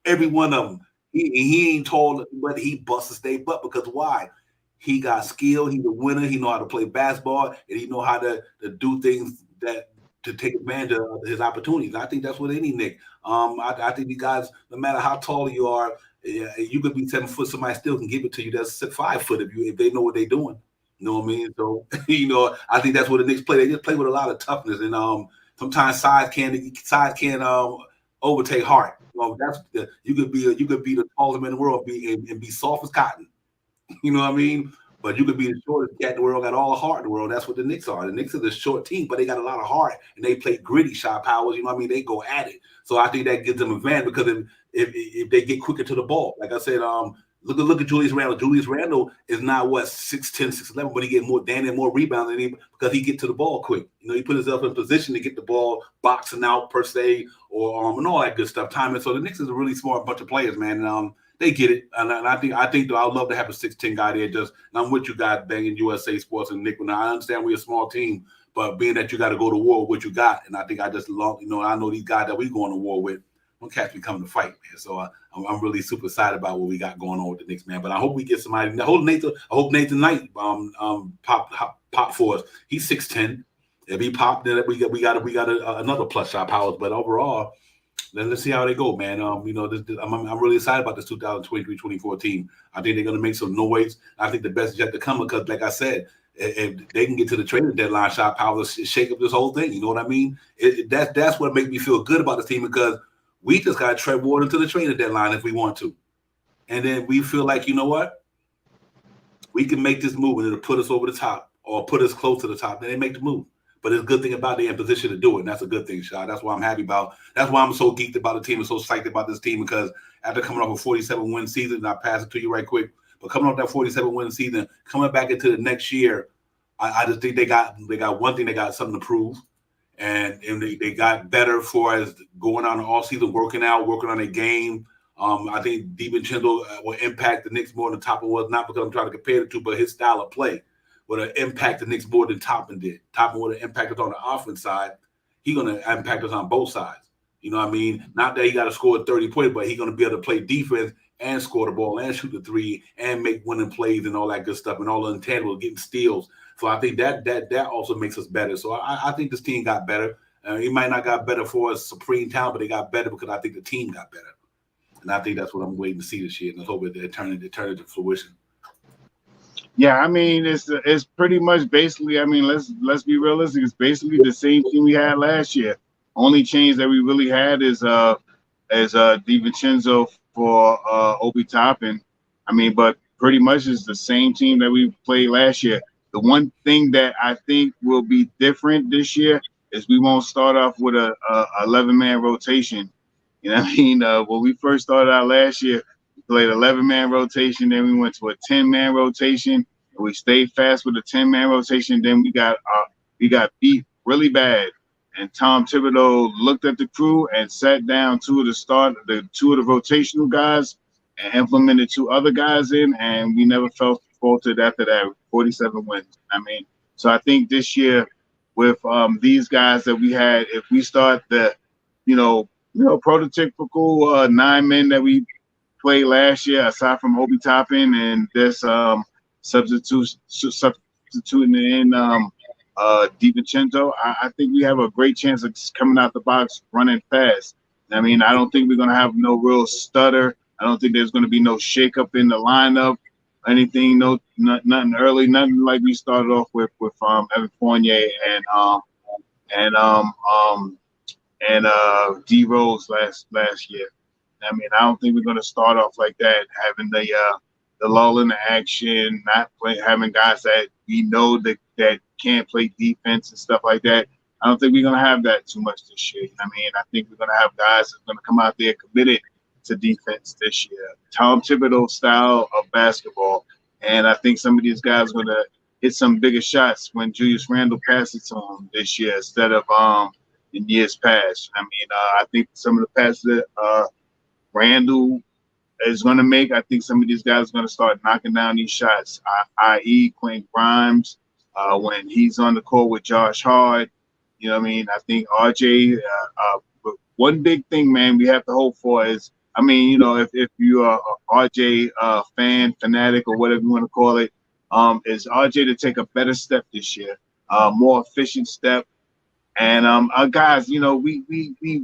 Every one of them. He ain't tall, but he busts their butt because why? He got skill. He's a winner. He know how to play basketball, and he know how to do things to take advantage of his opportunities. I think that's what any Nick. I think you guys, no matter how tall you are, you could be 7 foot. Somebody still can give it to you. That's 5 foot if they know what they're doing. You know what I mean? So I think that's what the Knicks play. They just play with a lot of toughness, and sometimes size can overtake Hart. You could be the tallest man in the world and be soft as cotton. You know what I mean? But you could be the shortest cat in the world, got all the heart in the world. That's what the Knicks are. The Knicks are the short team, but they got a lot of heart, and they play gritty shot powers. You know what I mean? They go at it. So I think that gives them an advantage because if they get quicker to the ball. Like I said, look at Julius Randle. Julius Randle is not 6'10", 6'11", but he get more rebounds than him because he get to the ball quick. He put himself in position to get the ball boxing out per se or and all that good stuff. Timing. So the Knicks is a really smart bunch of players, man. And they get it, and I think though I'd love to have a 6'10" guy there. And I'm with you guys, banging USA Sports and Nick. Now I understand we're a small team, but being that you got to go to war with what you got, and I think I just love, I know these guys that we going to war with. Don't catch me coming to fight, man. So I'm really super excited about what we got going on with the Knicks, man. But I hope we get somebody. I hope Nathan Knight pop for us. He's 6'10". If he popped, then we got another plus shot powers. But overall, let's see how they go, man. I'm really excited about this 2023-24 team. I think they're going to make some noise. I think the best is yet to come because, like I said, if they can get to the trading deadline, shot powers shake up this whole thing. You know what I mean? That's what makes me feel good about this team because we just got to tread water to the trading deadline if we want to. And then we feel like, you know what? We can make this move and it'll put us over the top or put us close to the top. Then they make the move. But it's a good thing about they're in position to do it, and that's a good thing, Shah. That's why I'm happy about. That's why I'm so geeked about the team and so psyched about this team because after coming off a 47-win season, and I'll pass it to you right quick, but coming off that 47-win season, coming back into the next year, I just think they got one thing, they got something to prove, and they got better for as going on the offseason, working on their game. I think DiVincenzo will impact the Knicks more than Toppin was, not because I'm trying to compare the two, but his style of play would have impacted the Knicks more than Toppin did. Toppin would have impacted on the offense side. He's going to impact us on both sides. You know what I mean? Not that he got to score 30 points, but he's going to be able to play defense and score the ball and shoot the three and make winning plays and all that good stuff and all the intangibles, getting steals. So I think that also makes us better. So I think this team got better. He might not got better for us supreme talent, but they got better because I think the team got better. And I think that's what I'm waiting to see this year. And I hope it turn into fruition. Yeah, I mean, it's pretty much basically. I mean, let's be realistic. It's basically the same team we had last year. Only change that we really had is DiVincenzo for Obi Toppin. I mean, but pretty much it's the same team that we played last year. The one thing that I think will be different this year is we won't start off with a 11-man rotation. You know what I mean? When we first started out last year, we played 11-man rotation. Then we went to a 10-man rotation. And we stayed fast with the 10-man rotation. Then we got beat really bad. And Tom Thibodeau looked at the crew and sat down two of the rotational guys and implemented 2 other guys in, and we never faltered after that. 47 wins. I mean, so I think this year with these guys that we had, if we start the, prototypical 9 men that we played last year, aside from Obi Toppin and this substituting in DiVincenzo, I think we have a great chance of coming out the box running fast. I mean, I don't think we're going to have no real stutter. I don't think there's going to be no shakeup in the lineup, anything, nothing early, nothing like we started off with Evan Fournier and D Rose last year. I mean, I don't think we're going to start off like that, having the lull in the action, not having guys that we know that can't play defense and stuff like that. I don't think we're going to have that too much this year. I mean, I think we're going to have guys that are going to come out there committed to defense this year. Tom Thibodeau style of basketball. And I think some of these guys are going to hit some bigger shots when Julius Randle passes to him this year instead of in years past. I mean, I think some of the passes that Randle is going to make, I think some of these guys are going to start knocking down these shots, i.e. Quentin Grimes, when he's on the court with Josh Hart. You know what I mean? I think RJ, one big thing, man, we have to hope for is, I mean, you know, if you are a RJ fanatic, or whatever you want to call it, is RJ to take a better step this year, more efficient step. And guys, you know, we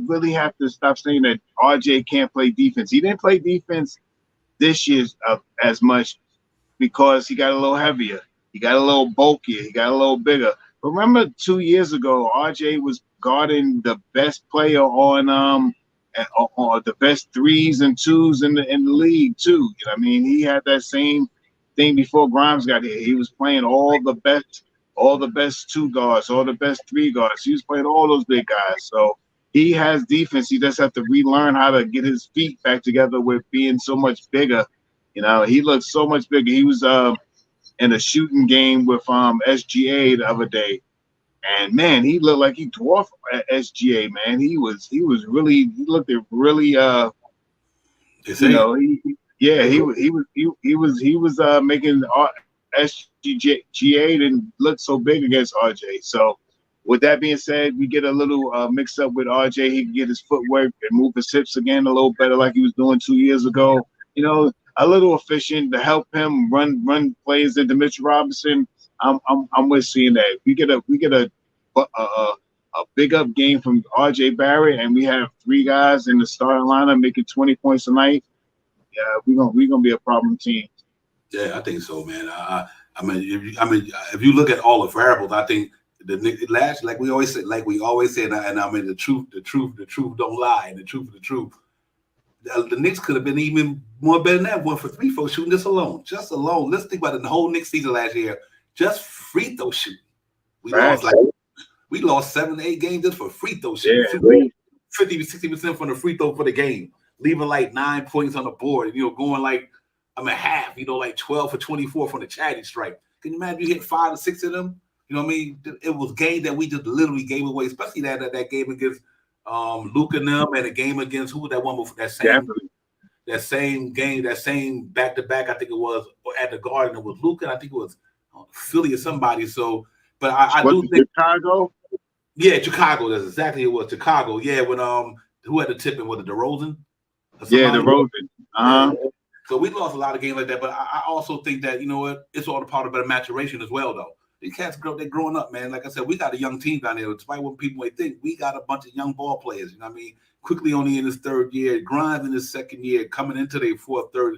really have to stop saying that RJ can't play defense. He didn't play defense this year as much because he got a little heavier, he got a little bulkier, he got a little bigger. But remember 2 years ago, RJ was guarding the best player on the best 3s and 2s in the league too. You know what I mean? He had that same thing before Grimes got here. He was playing all the best 2 guards, all the best 3 guards. He was playing all those big guys. So he has defense. He just has to relearn how to get his feet back together with being so much bigger. You know, he looks so much bigger. He was in a shooting game with SGA the other day. And man, he looked like he dwarfed SGA, man. He looked really he was making SGA didn't look so big against RJ. So with that being said, we get a little mixed up with RJ. He can get his footwork and move his hips again a little better like he was doing 2 years ago. You know, a little efficient to help him run plays into Mitchell Robinson. I'm with seeing that. We get a big up game from RJ Barrett, and we have 3 guys in the starting lineup making 20 points a night. Yeah, we're gonna be a problem team. Yeah, I think so, man. I mean, if you look at all the variables, I think the last, like we always say, and I mean, the truth don't lie, and the truth. The Knicks could have been even more better than that. 1 for 3 for shooting just alone. Let's think about the whole Knicks season last year. Just free throw shooting. We lost 7 to 8 games just for free throw shooting. Yeah, 50-60% from the free throw for the game, leaving like 9 points on the board. You know, going half. You know, like 12 for 24 from the charity strike. Can you imagine you hit 5 or 6 of them? You know what I mean? It was games that we just literally gave away, especially that game against Luka and them, and a game against who that one before that same game, that same back-to-back, I think it was at the Garden. It was Luka, and I think it was Philly or somebody. So, but I do think Chicago. Yeah, Chicago. That's exactly it was Chicago. Yeah, when who had the tip and was it DeRozan? Yeah, DeRozan. So we lost a lot of games like that, but I also think that, you know what, it's all a part of better maturation as well, though. These cats, they're growing up, man. Like I said, we got a young team down there. Despite what people may think, we got a bunch of young ball players. You know what I mean? Quickly only in his 3rd year, Grimes in his 2nd year, coming into their third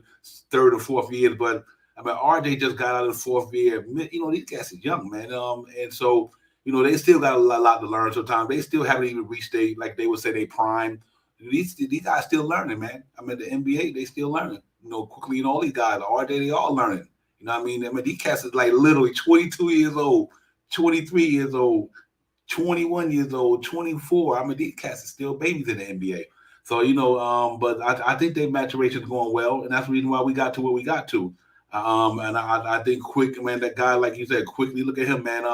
or 4th years. But I mean, RJ just got out of the 4th year. You know, these guys are young, man. And so, you know, they still got a lot to learn. Sometimes they still haven't even reached like they would say, they prime. These guys still learning, man. I mean, the NBA, they still learning. You know, quickly, and all these guys, RJ, they all learning. You know what I mean? I mean, these cats is like literally 22 years old, 23 years old, 21 years old, 24. I mean, these cats are still babies in the NBA. So, you know, but I think their maturation is going well, and that's the reason why we got to where we got to. And I think man, that guy, like you said, quickly, look at him, man.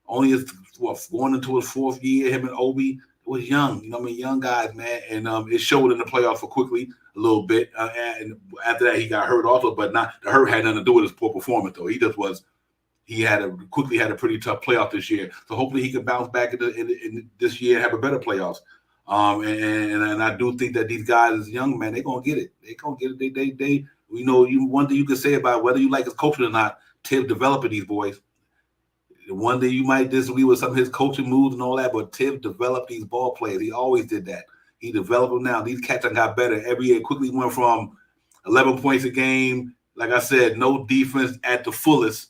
Only going into his 4th year, him and Obi was young. You know what I mean? Young guys, man. And it showed in the playoffs for quickly a little bit. And after that, he got hurt also, but not the hurt had nothing to do with his poor performance, though. He had a pretty tough playoff this year. So hopefully he can bounce back in this year and have a better playoffs. And I do think that these guys, as young man, they're gonna get it. They're gonna get it. They you know, one thing you can say about whether you like his coaching or not, Tibbs developing these boys. One day you might disagree with some of his coaching moves and all that, but Tibbs developed these ball players. He always did that. He developed them now. These cats have got better every year. Quickly went from 11 points a game, like I said, no defense at the fullest,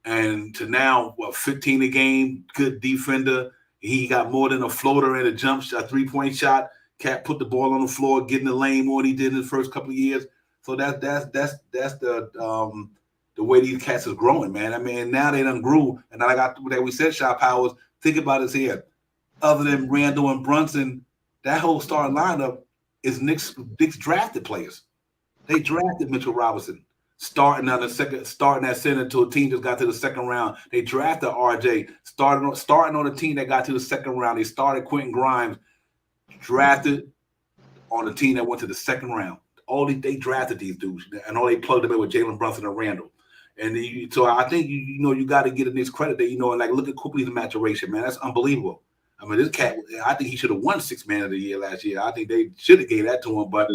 and to now, 15 a game, good defender. He got more than a floater and a jump shot, 3-point shot. Cat put the ball on the floor, getting the lane more than he did in the first couple of years. So that's the way these cats is growing, man. I mean, now they done grew, and like we said, Shot Powers. Think about this here. Other than Randall and Brunson, that whole starting lineup is Knicks drafted players. They drafted Mitchell Robinson, starting at center to a team that got to the second round. They drafted RJ, starting on a team that got to the second round. They started Quentin Grimes, drafted on a team that went to the second round. They drafted these dudes, and all they plugged them in with Jalen Brunson and Randall. And so I think you got to get a Knicks credit that and like look at Quickly's maturation, man. That's unbelievable. I mean, this cat, I think he should have won Sixth Man of the Year last year. I think they should have gave that to him, but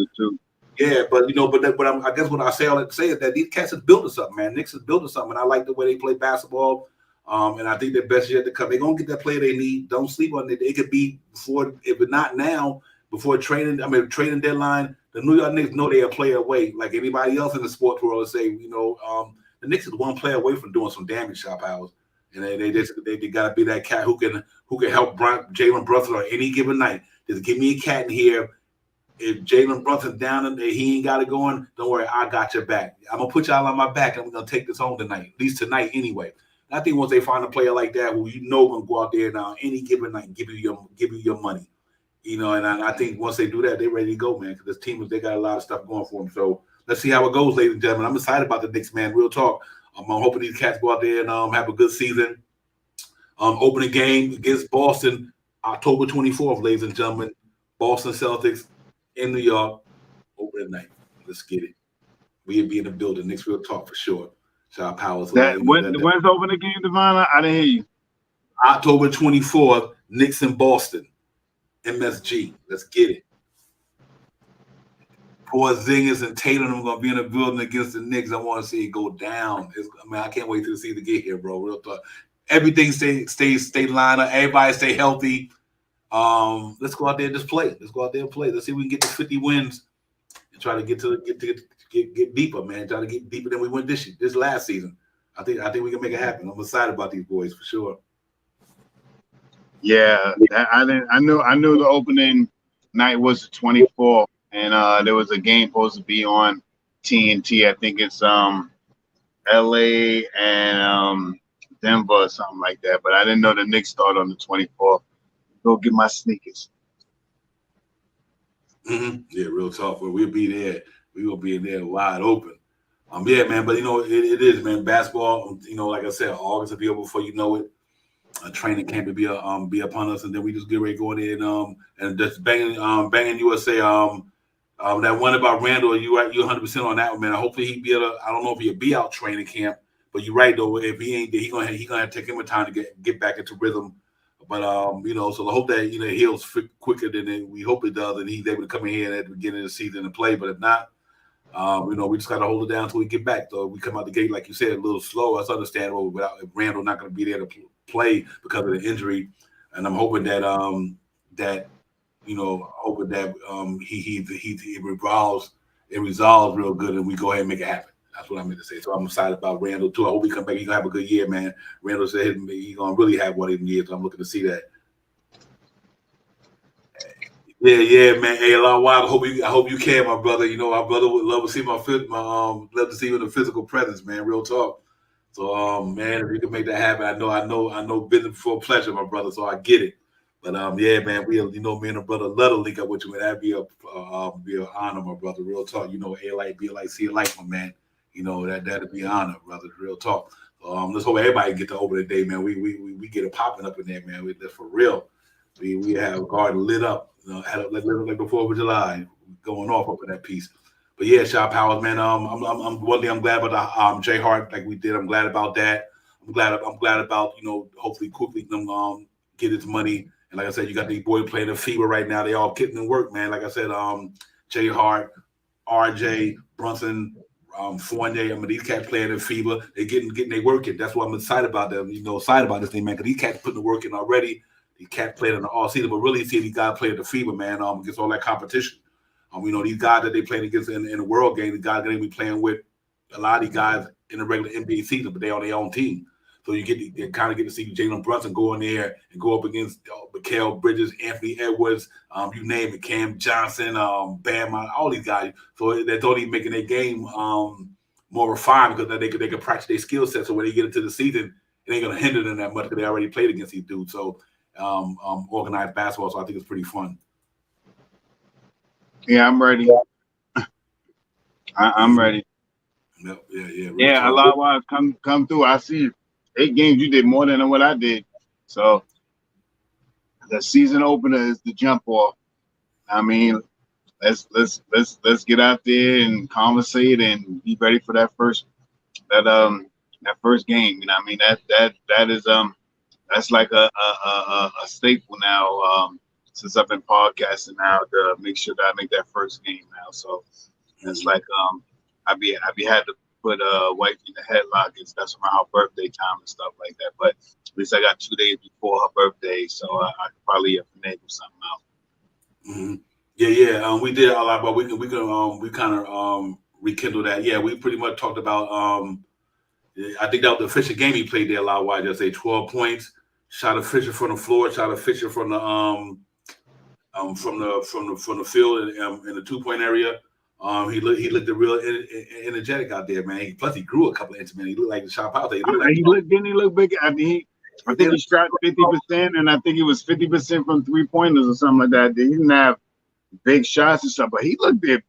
yeah, but I guess what I say is that these cats is building something, man. Knicks is building something, and I like the way they play basketball. And I think their best yet to come. They're gonna get that player they need. Don't sleep on it. It could be before, if not now, before trading deadline. The New York Knicks know they're a player away, like anybody else in the sports world. Say, the Knicks is one player away from doing some damage, Shop Hours. And they got to be that cat who can help Jalen Brunson on any given night. Just give me a cat in here. If Jalen Brunson's down and he ain't got it going, don't worry, I got your back. I'm gonna put y'all on my back. I'm gonna take this home tonight, at least tonight anyway. And I think once they find a player like that who gonna go out there now any given night and give you your money, and I think once they do that, they're ready to go, man. Because this team they got a lot of stuff going for them. So let's see how it goes, ladies and gentlemen. I'm excited about the Knicks, man. Real talk. I'm hoping these cats go out there and have a good season. Opening game against Boston, October 24th, ladies and gentlemen. Boston Celtics in New York, opening night. Let's get it. We'll be in the building. Knicks Real Talk for sure. Shout Powers. When's the opening game, Devon? I didn't hear you. October 24th, Knicks in Boston. MSG. Let's get it. Porzingis and Tatum are going to be in the building against the Knicks. I want to see it go down. I can't wait to see the get here, bro. Real talk. Everything stay lined up. Everybody stay healthy. Let's go out there and just play. Let's go out there and play. Let's see if we can get to 50 wins and try to get deeper, man. Try to get deeper than we went this last season. I think we can make it happen. I'm excited about these boys for sure. Yeah, I knew the opening night was the 24th. And there was a game supposed to be on TNT. I think it's LA and Denver or something like that. But I didn't know the Knicks start on the 24th. Go get my sneakers. Mm-hmm. Yeah, real talk. We'll be there. We will be there wide open. Yeah, man. But it is, man. Basketball. Like I said, August will be over before you know it. A training camp will be upon us, and then we just get ready to go in and just banging USA. That one about Randall, you 100% on that one, man. Hopefully he be able to, I don't know if he'll be out training camp, but you're right though. If he ain't there, he gonna have to take him a time to get back into rhythm. But so I hope that he heals quicker than we hope it does, and he's able to come in here at the beginning of the season and play. But if not, we just gotta hold it down until we get back. So we come out the gate, like you said, a little slow. That's understandable. Without if Randall not gonna be there to play because of the injury, and I'm hoping that hoping that he resolves real good, and we go ahead and make it happen. That's what I meant to say. So I'm excited about Randall too. I hope he come back. He's gonna have a good year, man. Randall said he's gonna really have one of them years. I'm looking to see that. Yeah, man. Hey, a lot wild. I hope you can, my brother. My brother would love to see love to see you in the physical presence, man. Real talk. So, man, if you can make that happen, I know business before pleasure, my brother. So I get it. But yeah, man, me and the brother love to link up with you, man. That'd be an honor, my brother. Real talk. A like, B like, C like, my man. That'd be an honor, brother. Real talk. Let's hope everybody get to open the day, man. We get it popping up in there, man. That's for real. We have a garden lit up, had it lit up like the 4th of July, going off up in that piece. But yeah, Shop Powers, man. I'm one thing I'm glad about the J Hart like we did. I'm glad about that. I'm glad about hopefully quickly get his money. And like I said, you got these boys playing the FIBA right now. They all getting in work, man. Like I said, J Hart, RJ, Brunson, Fournier. These cats playing in FIBA. They getting they working. That's why I'm excited about them. Excited about this thing, man. Because these cats putting the work in already. These cats playing in the all season, but really see these guys playing the FIBA, man. Against all that competition. These guys that they playing against in the world game, the guys that they be playing with, a lot of these guys in the regular NBA season, but they on their own team. So you kind of get to see Jalen Brunson go in there and go up against Mikal Bridges, Anthony Edwards, you name it, Cam Johnson, Bam, all these guys. So that's only making their game more refined because they could practice their skill set. So when they get into the season, it ain't gonna hinder them that much because they already played against these dudes. So organized basketball. So I think it's pretty fun. Yeah, I'm ready. I'm ready. Yep, yeah. Yeah, a lot of wise come through. I see 8 games. You did more than what I did. So the season opener is the jump off. I mean, let's get out there and conversate and be ready for that first game. You know, I mean that is that's like a staple now. Since I've been podcasting now, to make sure that I make that first game now. So it's like I'd be had to put wife in the headlock. That's around her birthday time and stuff like that. But at least I got 2 days before her birthday, so I could probably finagle something out. Mm-hmm. Yeah. We did a lot, but we kind of rekindle that. Yeah, we pretty much talked about. I think that was the official game he played there a lot. Why just say 12 points, shot a Fisher from the floor, shot a Fisher from the from the field in the 2-point area. He looked real energetic out there, man. Plus he grew a couple of inches, man. He looked like the shot out there. He looked big. I think he shot 50%, and I think it was 50% from 3-pointers or something like that. He didn't have big shots and stuff, but he looked big.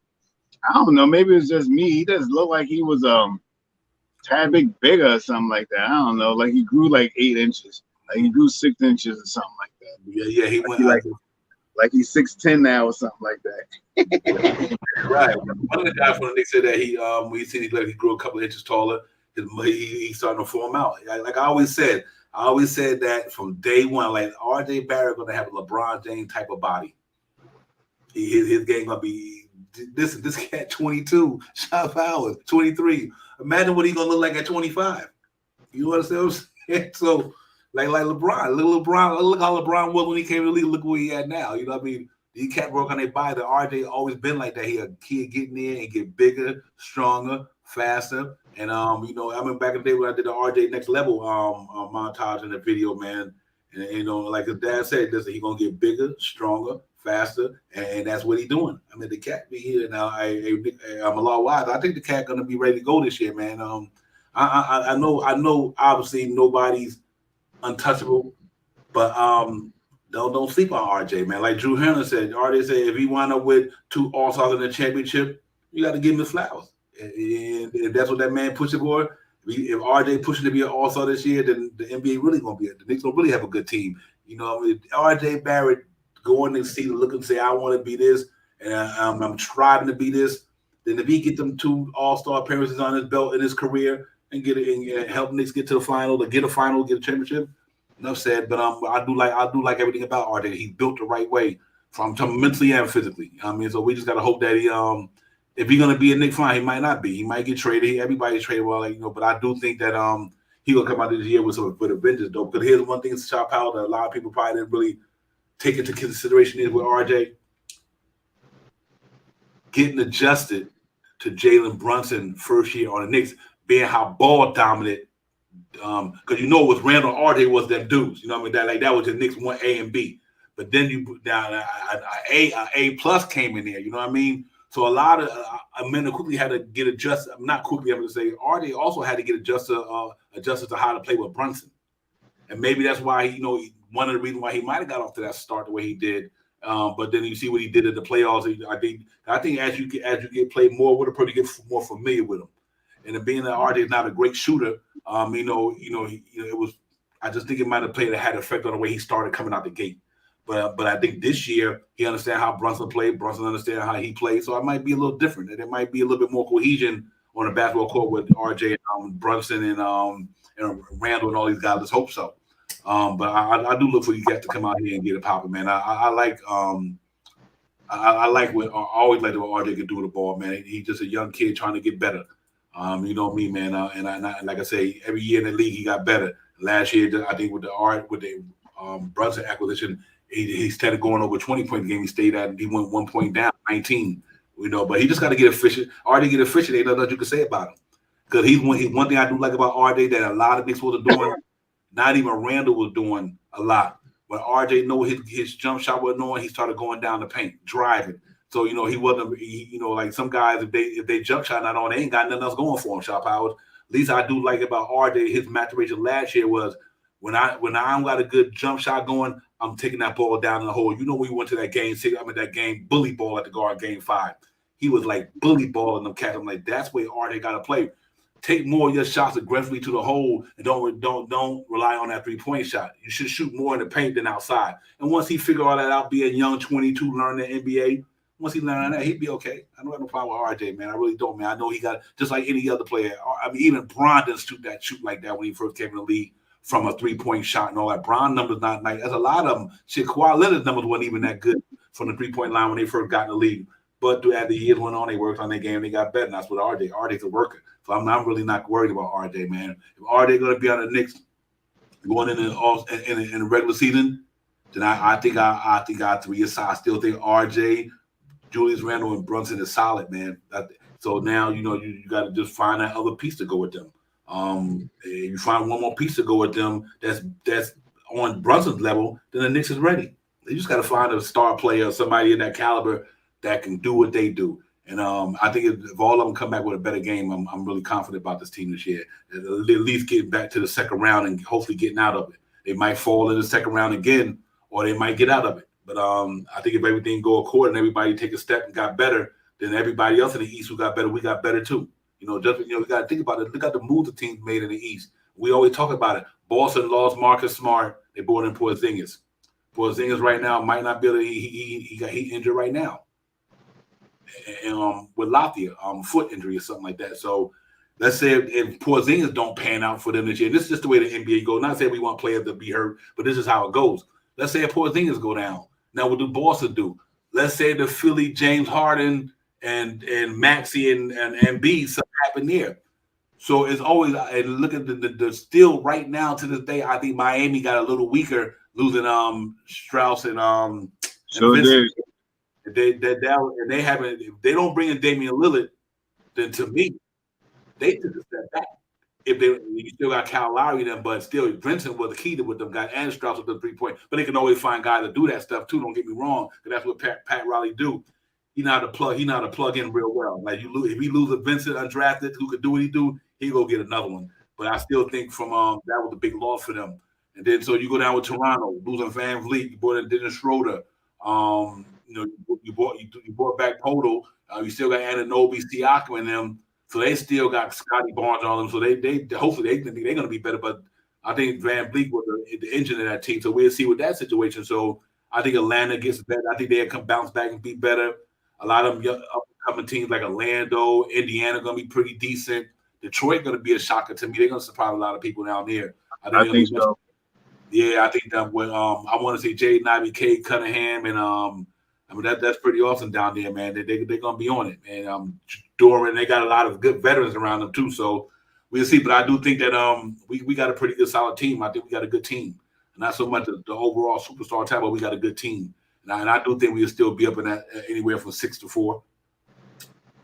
I don't know. Maybe it was just me. He doesn't look like he was tad bit bigger or something like that. I don't know. Like he grew like 8 inches. Like he grew 6 inches or something like that. Yeah. He went like he's 6'10" now or something like that. Right. One of the guys from the Knicks said that he grew a couple of inches taller. He's starting to form out. Like I always said that from day one. Like R.J. Barrett going to have a LeBron James type of body. His game going to be this cat 22 shot powers 23. Imagine what he's going to look like at 25. You understand what I'm saying? So. Like LeBron, look how LeBron was when he came to the league. Look where he at now. You know what I mean? He can't work on their body. The RJ always been like that. He a kid getting in and get bigger, stronger, faster. And I remember back in the day when I did the RJ Next Level montage in the video, man. And like his dad said, he gonna get bigger, stronger, faster, and that's what he's doing. I mean, the cat be here now. I'm a lot wise. I think the cat gonna be ready to go this year, man. I know. Obviously, nobody's untouchable, but don't sleep on RJ, man. Like Drew Hanna said, RJ said if he wind up with 2 All-Stars in the championship, you got to give him his flowers. And that's what that man pushing for. If RJ pushing to be an All-Star this year, then the NBA really gonna be the Knicks gonna really have a good team. You know, if RJ Barrett going and see, look and say, I want to be this, and I'm striving to be this. Then if he get them 2 All-Star appearances on his belt in his career, and get it and help Knicks get to the final, to get a final, get a championship. Enough said, but I do like everything about RJ. He's built the right way, from mentally and physically. I mean, so we just gotta hope that he if he's gonna be a Knicks fan, he might not be. He might get traded. Everybody's traded, but I do think that he will come out this year with a vengeance, though. Because here's one thing, shot power that a lot of people probably didn't really take into consideration is with RJ getting adjusted to Jalen Brunson first year on the Knicks. Being how ball dominant, because with Randall RJ was them dudes, you know what I mean? That was the Knicks 1A and B. But then you put down A plus came in there, you know what I mean? So a lot of men quickly had to get adjusted. Not quickly, I'm going to say RJ also had to get adjusted to how to play with Brunson, and maybe that's why one of the reasons why he might have got off to that start the way he did. But then you see what he did in the playoffs. I think as you get played more with him, probably get more familiar with him. And being that RJ is not a great shooter, it was. I just think it might have had an effect on the way he started coming out the gate. But I think this year he understands how Brunson played. Brunson understands how he played. So it might be a little different, and it might be a little bit more cohesion on the basketball court with RJ and Brunson and Randall and all these guys. Let's hope so. But I do look for you guys to come out here and get it popping, man. I like what I always liked what RJ could do with the ball, man. He's just a young kid trying to get better. You know me, man. And like I say, every year in the league he got better. Last year, I think with the Brunson acquisition, he started going over 20 point game. He stayed at. He went 1 point down, 19. But he just got to get efficient. RJ get efficient. Ain't nothing you can say about him. Because he's one thing I do like about RJ that a lot of Knicks are doing. Not even Randall was doing a lot. When RJ know his jump shot wasn't on, he started going down the paint, driving. So he wasn't. Like some guys, if they jump shot not on, they ain't got nothing else going for them. Shot powers. At least I do like about RJ. His maturation last year was when I got a good jump shot going, I'm taking that ball down in the hole. We went to that game 6. That game bully ball at the guard game 5. He was like bully balling them cats. I'm like, that's where RJ got to play. Take more of your shots aggressively to the hole and don't rely on that 3-point shot. You should shoot more in the paint than outside. And once he figure all that out, being young, 22, learning the NBA, once he learned that, he'd be okay. I don't have no problem with RJ, man. I really don't, man. I know he got just like any other player. I mean, even Bron didn't shoot like that when he first came in the league from a 3-point shot and all that. Bron numbers not like that's a lot of them. Shit, Kawhi Leonard's numbers wasn't even that good from the 3-point line when they first got in the league. But as the years went on, they worked on their game. They got better. And that's what RJ. RJ's a worker. So I'm really not worried about RJ, man. If RJ going to be on the Knicks going in the regular season, then I think I 3 years. I still think RJ, Julius Randle, and Brunson is solid, man. So now you got to just find that other piece to go with them. If you find one more piece to go with them that's on Brunson's level, then the Knicks is ready. You just got to find a star player, somebody in that caliber that can do what they do. And I think if all of them come back with a better game, I'm really confident about this team this year. At least getting back to the second round and hopefully getting out of it. They might fall in the second round again, or they might get out of it. But I think if everything go according, everybody take a step and got better, then everybody else in the East who got better, we got better too. We got to think about it. Look at the move the teams made in the East. We always talk about it. Boston lost Marcus Smart. They brought in Porzingis. Porzingis right now might not be able to. He injured right now. And with Latvia, foot injury or something like that. So let's say if Porzingis don't pan out for them this year, this is just the way the NBA goes. Not saying we want players to be hurt, but this is how it goes. Let's say if Porzingis go down. Now what do Boston do? Let's say the Philly, James Harden and Maxey and Embiid, something happened there. So it's always, and look at the still right now to this day, I think Miami got a little weaker losing Strauss and so Vincent. They haven't. If they don't bring in Damian Lillard, then to me, they took a step back. If you still got Kyle Lowry then, but still Vincent was the key to with them guys and Strauss with the 3-point. But they can always find guys to do that stuff too. Don't get me wrong, because that's what Pat Riley do. He know how to plug in real well. Like if he lose a Vincent undrafted who could do what he do, he go get another one. But I still think from that was a big loss for them. And then so you go down with Toronto, losing Van Vliet, you brought in Dennis Schroeder. You brought back Podol. You still got Anunoby, Siakam in them, so they still got Scotty Barnes on them. So they hopefully they're going to be better. But I think Van Vliet was the engine of that team. So we'll see with that situation. So I think Atlanta gets better. I think they'll come bounce back and be better. A lot of them young up-and-coming teams like Orlando, Indiana going to be pretty decent. Detroit going to be a shocker to me. They're going to surprise a lot of people down there. I think so. Yeah, I think that when I want to see Jaden Ivey, Cade Cunningham, and that's pretty awesome down there, man. They're gonna be on it, man. Doran, they got a lot of good veterans around them too, so we'll see. But I do think that we got a pretty good solid team. I think we got a good team, not so much the overall superstar type, but we got a good team, and I do think we'll still be up in that anywhere from 6-4.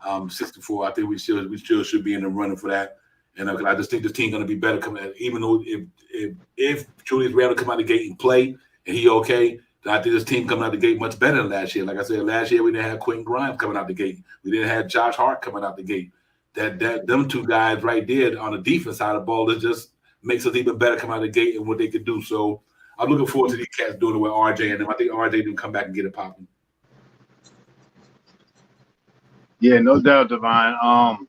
6-4. I think we still should be in the running for that. And I just think this team going to be better coming. Even though if Julius Randle come out the gate and play and he okay, then I think this team coming out the gate much better than last year. Like I said, last year we didn't have Quentin Grimes coming out the gate. We didn't have Josh Hart coming out the gate. Them two guys right there on the defense side of the ball, that just makes us even better coming out the gate and what they could do. So I'm looking forward to these cats doing it with RJ and them. I think RJ can come back and get it popping. Yeah, no doubt, Divine.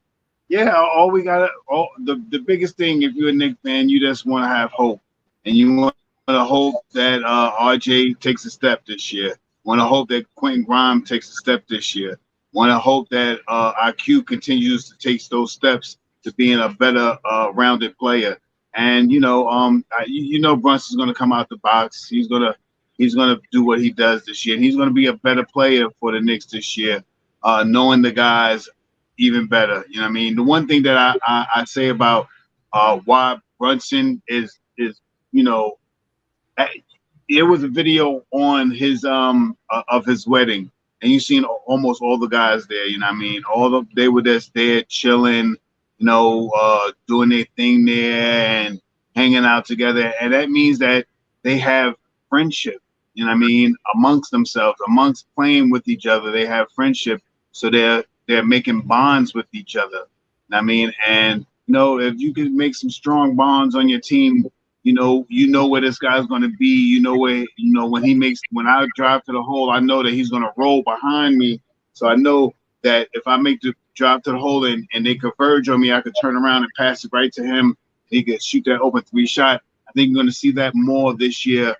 Yeah, the biggest thing, if you're a Knicks fan, you just want to have hope. And you want to hope that RJ takes a step this year. Want to hope that Quentin Grimes takes a step this year. Want to hope that IQ continues to take those steps to being a better rounded player. And, Brunson's going to come out the box. He's going to do what he does this year. And he's going to be a better player for the Knicks this year, knowing the guys even better. You know what I mean? The one thing that I say about why Brunson is there was a video on his of his wedding, and you seen almost all the guys there. You know what I mean? They were just there chilling, doing their thing there, and hanging out together, and that means that they have friendship. You know what I mean? Amongst themselves, amongst playing with each other, they have friendship. So they're making bonds with each other. You know what I mean? And if you can make some strong bonds on your team, you know where this guy's going to be. You know where when I drive to the hole, I know that he's going to roll behind me. So I know that if I make the drive to the hole and they converge on me, I could turn around and pass it right to him. He could shoot that open 3-shot. I think you're going to see that more this year.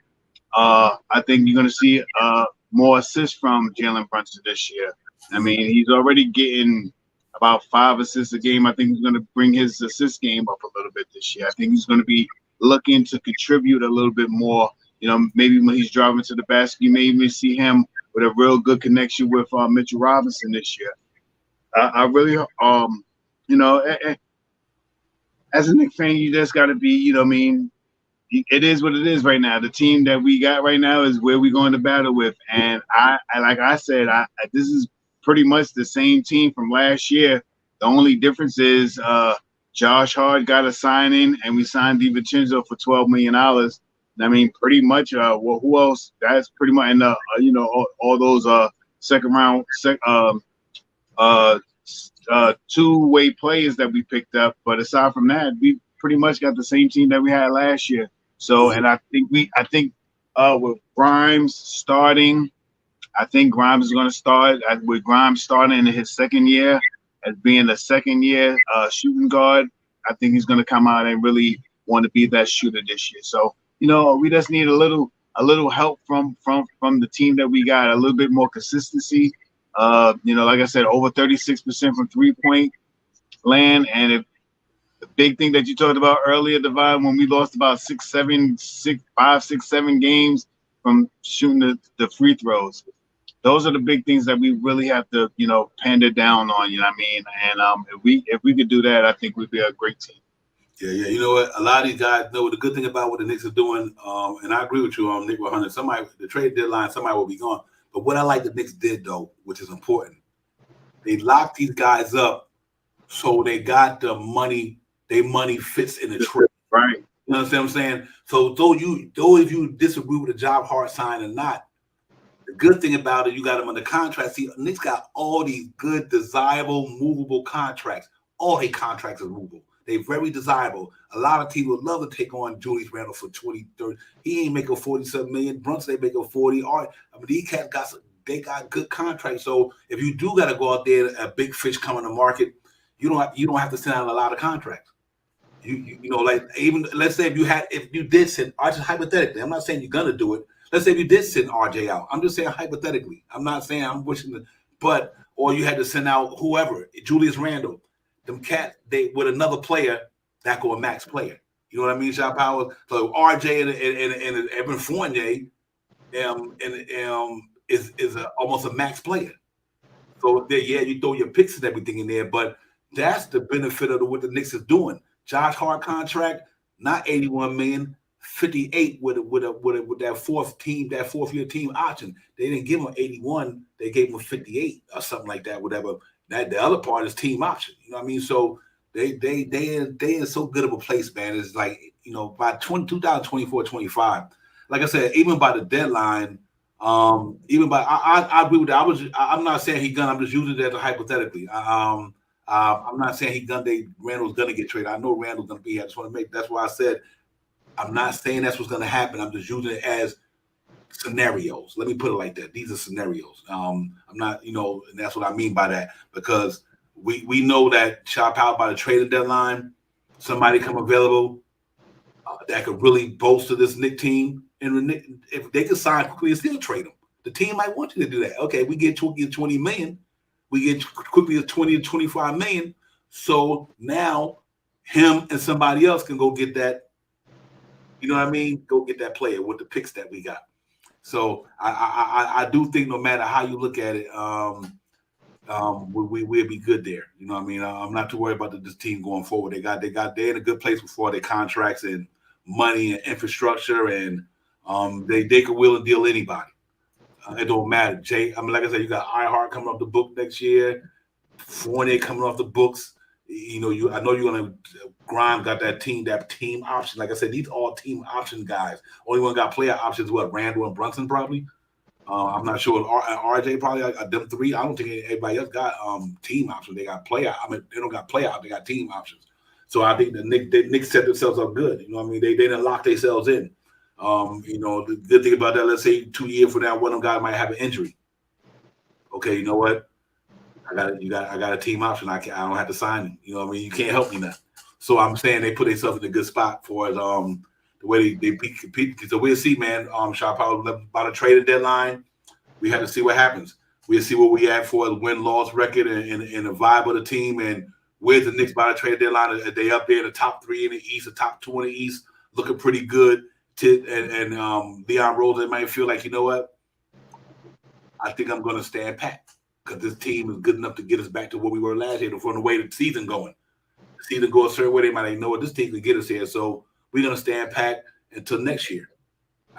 I think you're going to see more assists from Jalen Brunson this year. I mean, he's already getting about 5 assists a game. I think he's going to bring his assist game up a little bit this year. I think he's going to be looking to contribute a little bit more. Maybe when he's driving to the basket, you may even see him with a real good connection with Mitchell Robinson this year. I really, as a Knicks fan, you just got to be, it is what it is right now. The team that we got right now is where we're going to battle with. And like I said, this is pretty much the same team from last year. The only difference is Josh Hart got a signing, and we signed DiVincenzo for $12 million. I mean, pretty much. Who else? That's pretty much, and all those second round, two-way players that we picked up. But aside from that, we pretty much got the same team that we had last year. So, and I think with Grimes starting, I think Grimes is going to start with Grimes starting in his second year as being a second-year shooting guard. I think he's going to come out and really want to be that shooter this year. So, we just need a little help from the team that we got, a little bit more consistency. Like I said, over 36% from three-point land. And if the big thing that you talked about earlier, Divine, when we lost about 5, 6, 7 games from shooting the free throws. Those are the big things that we really have to, pander down on, you know what I mean? And if we could do that, I think we'd be a great team. Yeah. You know what? A lot of these guys know the good thing about what the Knicks are doing, and I agree with you on Nick 100. The trade deadline, somebody will be gone. But what I like the Knicks did, though, which is important, they locked these guys up so they got the money. Their money fits in the trade. Right. You know what I'm saying? So though if you disagree with the job Hart sign or not, the good thing about it, you got them under contract. See, Knicks got all these good, desirable, movable contracts. All their contracts are movable. They're very desirable. A lot of teams would love to take on Julius Randle for 20, 30. He ain't making $47 million. Brunson, they make a 40. All right. I mean, these cats got good contracts. So if you do got to go out there, a big fish coming to market, you don't have to send out a lot of contracts. Like even let's say if you did send, just hypothetically, I'm not saying you're gonna do it. Let's say if you did send RJ out. I'm just saying hypothetically. I'm not saying I'm wishing or you had to send out whoever, Julius Randle, them cats, they with another player that go a max player. You know what I mean, Shot Power? So RJ and Evan Fournier is almost a max player. So you throw your picks and everything in there, but that's the benefit of what the Knicks is doing. Josh Hart contract, not $81 million, $58 with that fourth year team option. They didn't give him 81, they gave him 58 or something like that, whatever. That the other part is team option. You know what I mean? So they in so good of a place, man. It's like, by 2024, 25, like I said, even by the deadline, I agree with that. I'm not saying he's gonna, I'm just using that hypothetically. I'm not saying Randall's gonna get traded. I know Randall's gonna be here. I just want to that's why I said I'm not saying that's what's gonna happen. I'm just using it as scenarios. Let me put it like that. These are scenarios. I'm not, and that's what I mean by that, because we know that Shot Power by the trading deadline, somebody come available that could really bolster this Knicks team. And if they could sign quickly and still trade them, the team might want you to do that. Okay, we get 20 million. We get quickly 20 to 25 million. So now him and somebody else can go get that, you know what I mean? Go get that player with the picks that we got. So I do think no matter how you look at it, we'll be good there. You know what I mean? I'm not too worried about this team going forward. They're in a good place before their contracts and money and infrastructure, and they could will and deal anybody. It don't matter. Like I said, you got Hart coming off the book next year, Fournier coming off the books. You know, I know you're gonna Grimes got that team option. Like I said, these all team option guys. Only one got player options. What, Randall and Brunson probably. I'm not sure. RJ probably them three. I don't think anybody else got team options. They got player. I mean, they don't got player. They got team options. So I think the Knicks set themselves up good. You know what I mean? They didn't lock themselves in. You know, the good thing about that, let's say 2 years from now, one of them guys might have an injury. Okay, you know what? I got a team option. I don't have to sign him. You know what I mean? You can't help me now. So I'm saying they put themselves in a good spot for the way they compete. So we'll see, man. Shot Power about to trade a deadline. We have to see what happens. We'll see what we at for the win-loss record and the vibe of the team. And where's the Knicks by the trade deadline? Are they up there in the top 3 in the East, the top 2 in the East, looking pretty good? And Leon Rose, they might feel like, you know what? I think I'm going to stand pat because this team is good enough to get us back to where we were last year from the way the season going. The season go a certain way, they might know what this team can get us here. So we're going to stand pat until next year.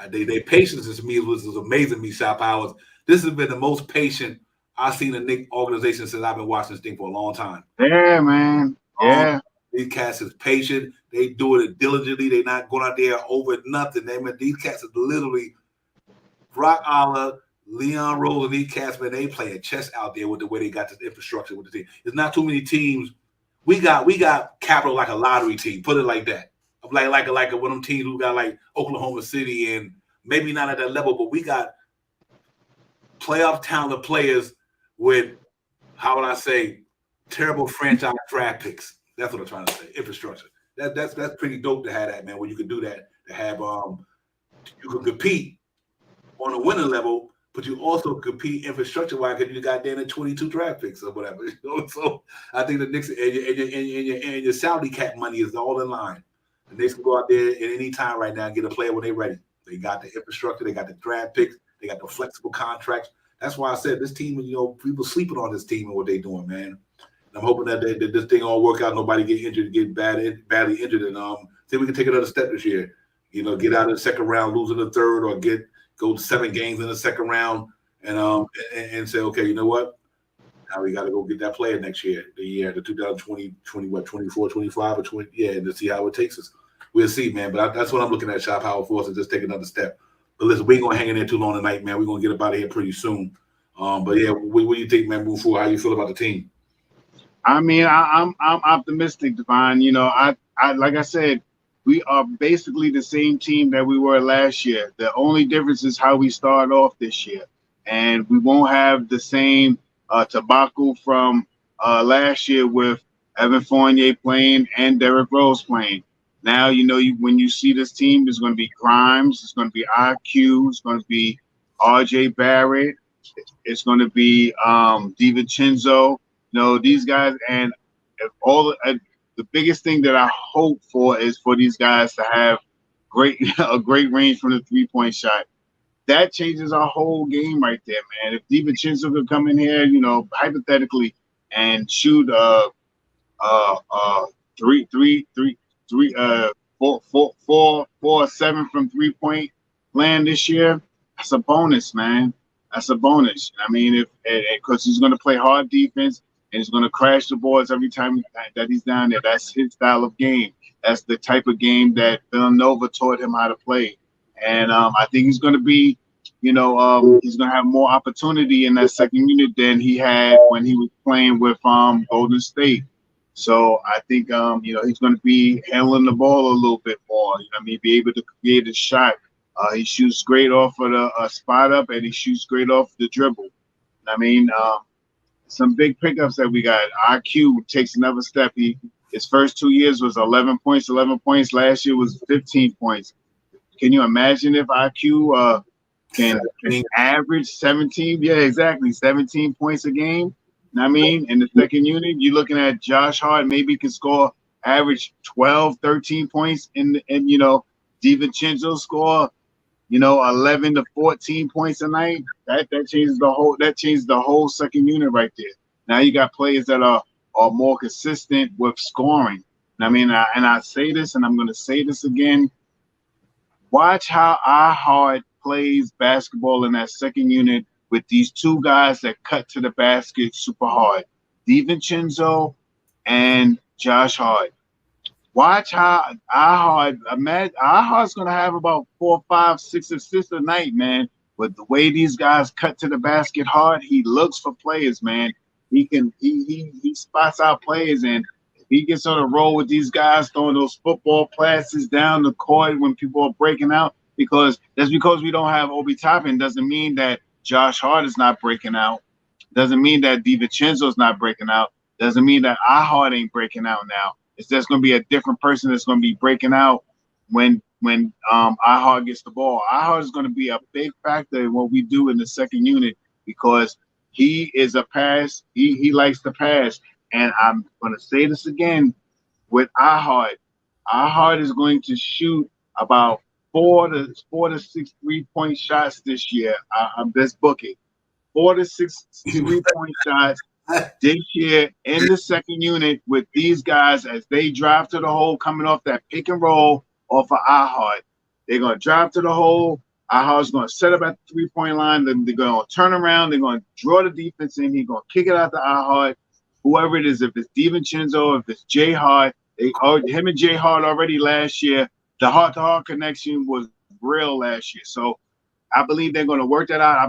Their patience to me was amazing. Me, Shop Powers. This has been the most patient I've seen a Knicks organization since I've been watching this thing for a long time. Yeah, man. Yeah. These cats is patient. They doing it diligently. They not going out there over nothing. These cats are literally Brock Aller, Leon Rose, and these cats, man, they playing chess out there with the way they got this infrastructure with the team. There's not too many teams. We got capital like a lottery team. Put it like that. Like one of them teams who got like Oklahoma City and maybe not at that level, but we got playoff talented players with, how would I say, terrible franchise draft picks. That's what I'm trying to say. Infrastructure. That's pretty dope to have that, man. Where you can do that, to have you can compete on a winning level, but you also compete infrastructure-wise because you got there 22 draft picks or whatever. You know? So I think the Knicks and your salary cap money is all in line. The Knicks can go out there at any time right now and get a player when they're ready. They got the infrastructure, they got the draft picks, they got the flexible contracts. That's why I said this team, you know, people sleeping on this team and what they're doing, man. And I'm hoping that this thing all work out, nobody get injured, get badly injured, and see if we can take another step this year. You know, get out of the second round, lose in the third, or go to 7 games in the second round, and say, okay, you know what? Now we got to go get that player next year, the 2020, 24, 25, or 20, yeah, and to see how it takes us. We'll see, man. But that's what I'm looking at, Shop Power Force, and just take another step. But listen, we ain't gonna hang in there too long tonight, man. We're gonna get up out of here pretty soon. But yeah, what do you think, man? Move forward. How you feel about the team? I mean, I'm optimistic, Devon. You know, I like I said, we are basically the same team that we were last year. The only difference is how we start off this year, and we won't have the same tobacco from last year with Evan Fournier playing and Derrick Rose playing. Now, you know, when you see this team, there's going to be Grimes, it's going to be IQ, it's going to be RJ Barrett, it's going to be DiVincenzo. You know, these guys, and the biggest thing that I hope for is for these guys to have a great range from the 3-point shot. That changes our whole game right there, man. If DiVincenzo could come in here, you know, hypothetically, and shoot 4-7 from 3-point land this year, that's a bonus, man. That's a bonus. I mean, because he's going to play hard defense and he's going to crash the boards every time that he's down there. That's his style of game. That's the type of game that Villanova taught him how to play. And I think he's going to be, you know, he's going to have more opportunity in that second unit than he had when he was playing with Golden State. So I think, you know, he's going to be handling the ball a little bit more. You know, I mean, be able to create a shot. He shoots great off of the spot up, and he shoots great off the dribble. I mean, some big pickups that we got. IQ takes another step. His first 2 years was 11 points. Last year was 15 points. Can you imagine if IQ can average 17? Yeah, exactly. 17 points a game. I mean, in the second unit, you're looking at Josh Hart maybe can score average 12, 13 points, and you know, DiVincenzo score, you know, 11 to 14 points a night. That changes the whole second unit right there. Now you got players that are more consistent with scoring. I mean, I say this, and I'm going to say this again. Watch how Hart plays basketball in that second unit with these two guys that cut to the basket super hard, DiVincenzo and Josh Hart. Watch how Hart's gonna have about 4, 5, 6 assists a night, man. With the way these guys cut to the basket hard, he looks for players, man. He spots out players, and if he gets on a roll with these guys throwing those football passes down the court when people are breaking out, because we don't have Obi Toppin doesn't mean that Josh Hart is not breaking out. Doesn't mean that DiVincenzo's not breaking out. Doesn't mean that Hart ain't breaking out now. It's just going to be a different person that's going to be breaking out when Hart gets the ball. Hart is going to be a big factor in what we do in the second unit because he is a pass. He likes to pass. And I'm going to say this again with Hart. Hart is going to shoot about 4 to 6 3-point shots this year. I'm best booking 4 to 6 3-point shots this year in the second unit with these guys as they drive to the hole, coming off that pick and roll off of Hart. They're going to drive to the hole. Hart's going to set up at the 3-point line. Then they're going to turn around. They're going to draw the defense in. He's going to kick it out to Hart. Whoever it is, if it's DiVincenzo, if it's Jay Hart, him and Jay Hart already last year, the heart-to-heart connection was real last year. So I believe they're going to work that out. I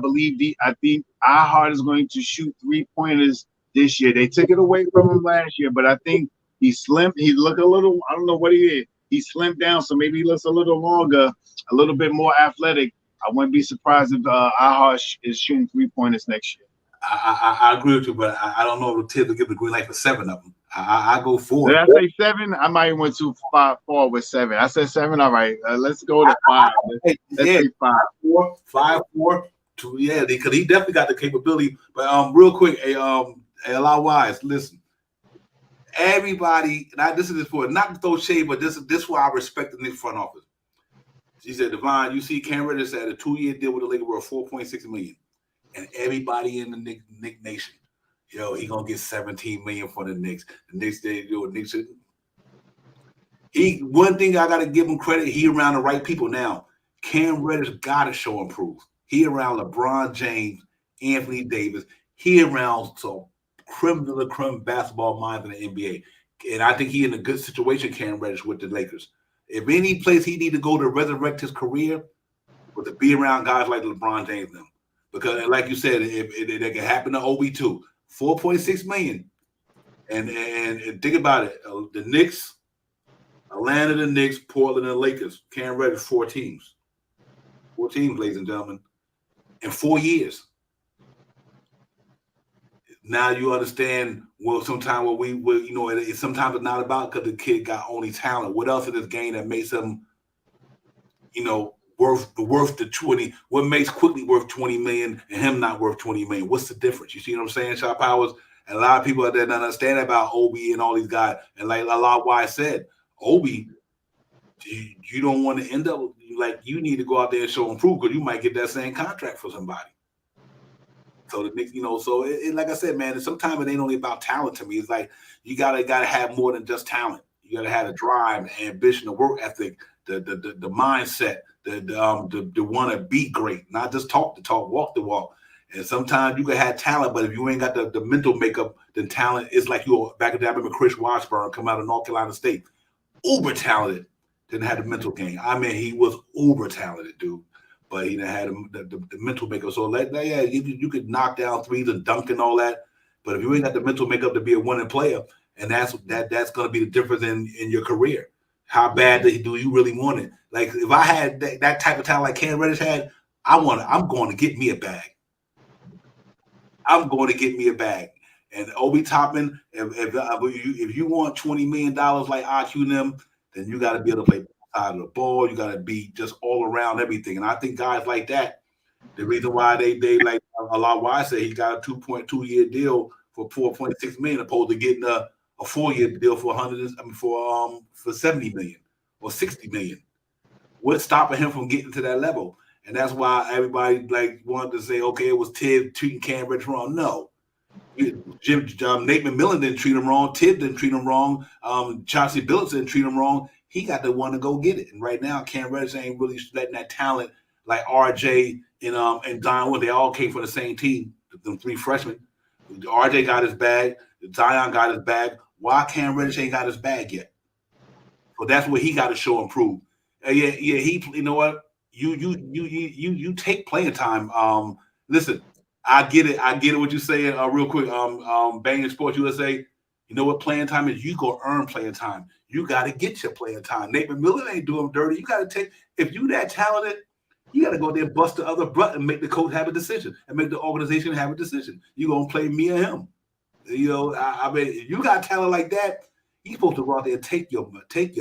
think Hart is going to shoot 3-pointers this year. They took it away from him last year, but I think he slimmed. He looked a little, I don't know what he is. He slimmed down, so maybe he looks a little longer, a little bit more athletic. I wouldn't be surprised if Hart is shooting 3-pointers next year. I agree with you, but I don't know if Tibbs will give the green light for 7 of them. I go 4. Did I say 7? I might have went too far with 7. I said 7. All right, let's go to 5. Let's say 5. 5, 4, 2. Yeah, because he definitely got the capability. But real quick, a lot wise. Listen, everybody. And this is for not to throw shade, but this is why I respect the Knicks front office. She said, Devon, you see, Cam Reddish had a 2-year deal with the Lakers worth $4.6 million, and everybody in the Knicks nation. Yo, he gonna get $17 million for the Knicks. The Knicks, one thing I gotta give him credit, he around the right people now. Cam Reddish gotta show improve. He around LeBron James, Anthony Davis. He around creme de la creme basketball minds in the NBA. And I think he in a good situation, Cam Reddish, with the Lakers. If any place he need to go to resurrect his career, was to be around guys like LeBron James now. Because like you said, it can happen to Obi too. $4.6 million. And think about it. The Knicks, Atlanta, the Knicks, Portland, and the Lakers. Cam Reddish, 4 teams. 4 teams, ladies and gentlemen, in 4 years. Now you understand. Well, sometimes sometimes it's not about because the kid got only talent. What else in this game that makes him, worth the 20? What makes Quickly worth $20 million and him not worth $20 million? What's the difference? You see what I'm saying, Shot Powers? And a lot of people out there don't understand about Obi and all these guys. And like a lot of why I said, Obi, you don't want to end up like you need to go out there and show improve because you might get that same contract for somebody. So the Knicks, so like I said, man, sometimes it ain't only about talent to me. It's like you gotta have more than just talent. You gotta have the drive, the ambition, the work ethic, the mindset, the want to be great, not just talk the talk, walk the walk. And sometimes you can have talent, but if you ain't got the mental makeup, then talent is like you back in the day. I remember Chris Washburn come out of North Carolina State, uber talented, didn't have the mental game. I mean, he was uber talented, dude. But he didn't have the mental makeup. So you could knock down threes and dunk and all that. But if you ain't got the mental makeup to be a winning player, and that's going to be the difference in your career. How bad do you really want it? Like if I had that type of talent like Cam Reddish had, I'm going to get me a bag. I'm going to get me a bag. And Obi Toppin, if you want $20 million like IQ and them, then you got to be able to play side of the ball. You got to be just all around everything. And I think guys like that, the reason why they like a lot why I say he got a 2.2-year deal for $4.6 million opposed to getting a 4-year deal for $70 million or $60 million. What's stopping him from getting to that level? And that's why everybody wanted to say, okay, it was Tibbs treating Cam Reddish wrong. No. Nate McMillan didn't treat him wrong. Tibbs didn't treat him wrong. Chauncey Billups didn't treat him wrong. He got the one to go get it. And right now, Cam Reddish ain't really letting that talent like RJ and Zion Wood. They all came from the same team, them 3 freshmen. RJ got his bag. Zion got his bag. Why Cam Reddish ain't got his bag yet? So that's where he got to show and prove. Yeah, he. You know what? You take playing time. Listen, I get it. I get it. What you saying? Real quick. Banging Sports USA. You know what playing time is? You go earn playing time. You got to get your playing time. Nate McMillan ain't doing dirty. You got to take. If you that talented, you got to go there and bust the other butt and make the coach have a decision and make the organization have a decision. You gonna play me or him? You know, I mean, you got talent like that. You're supposed to go out there and take your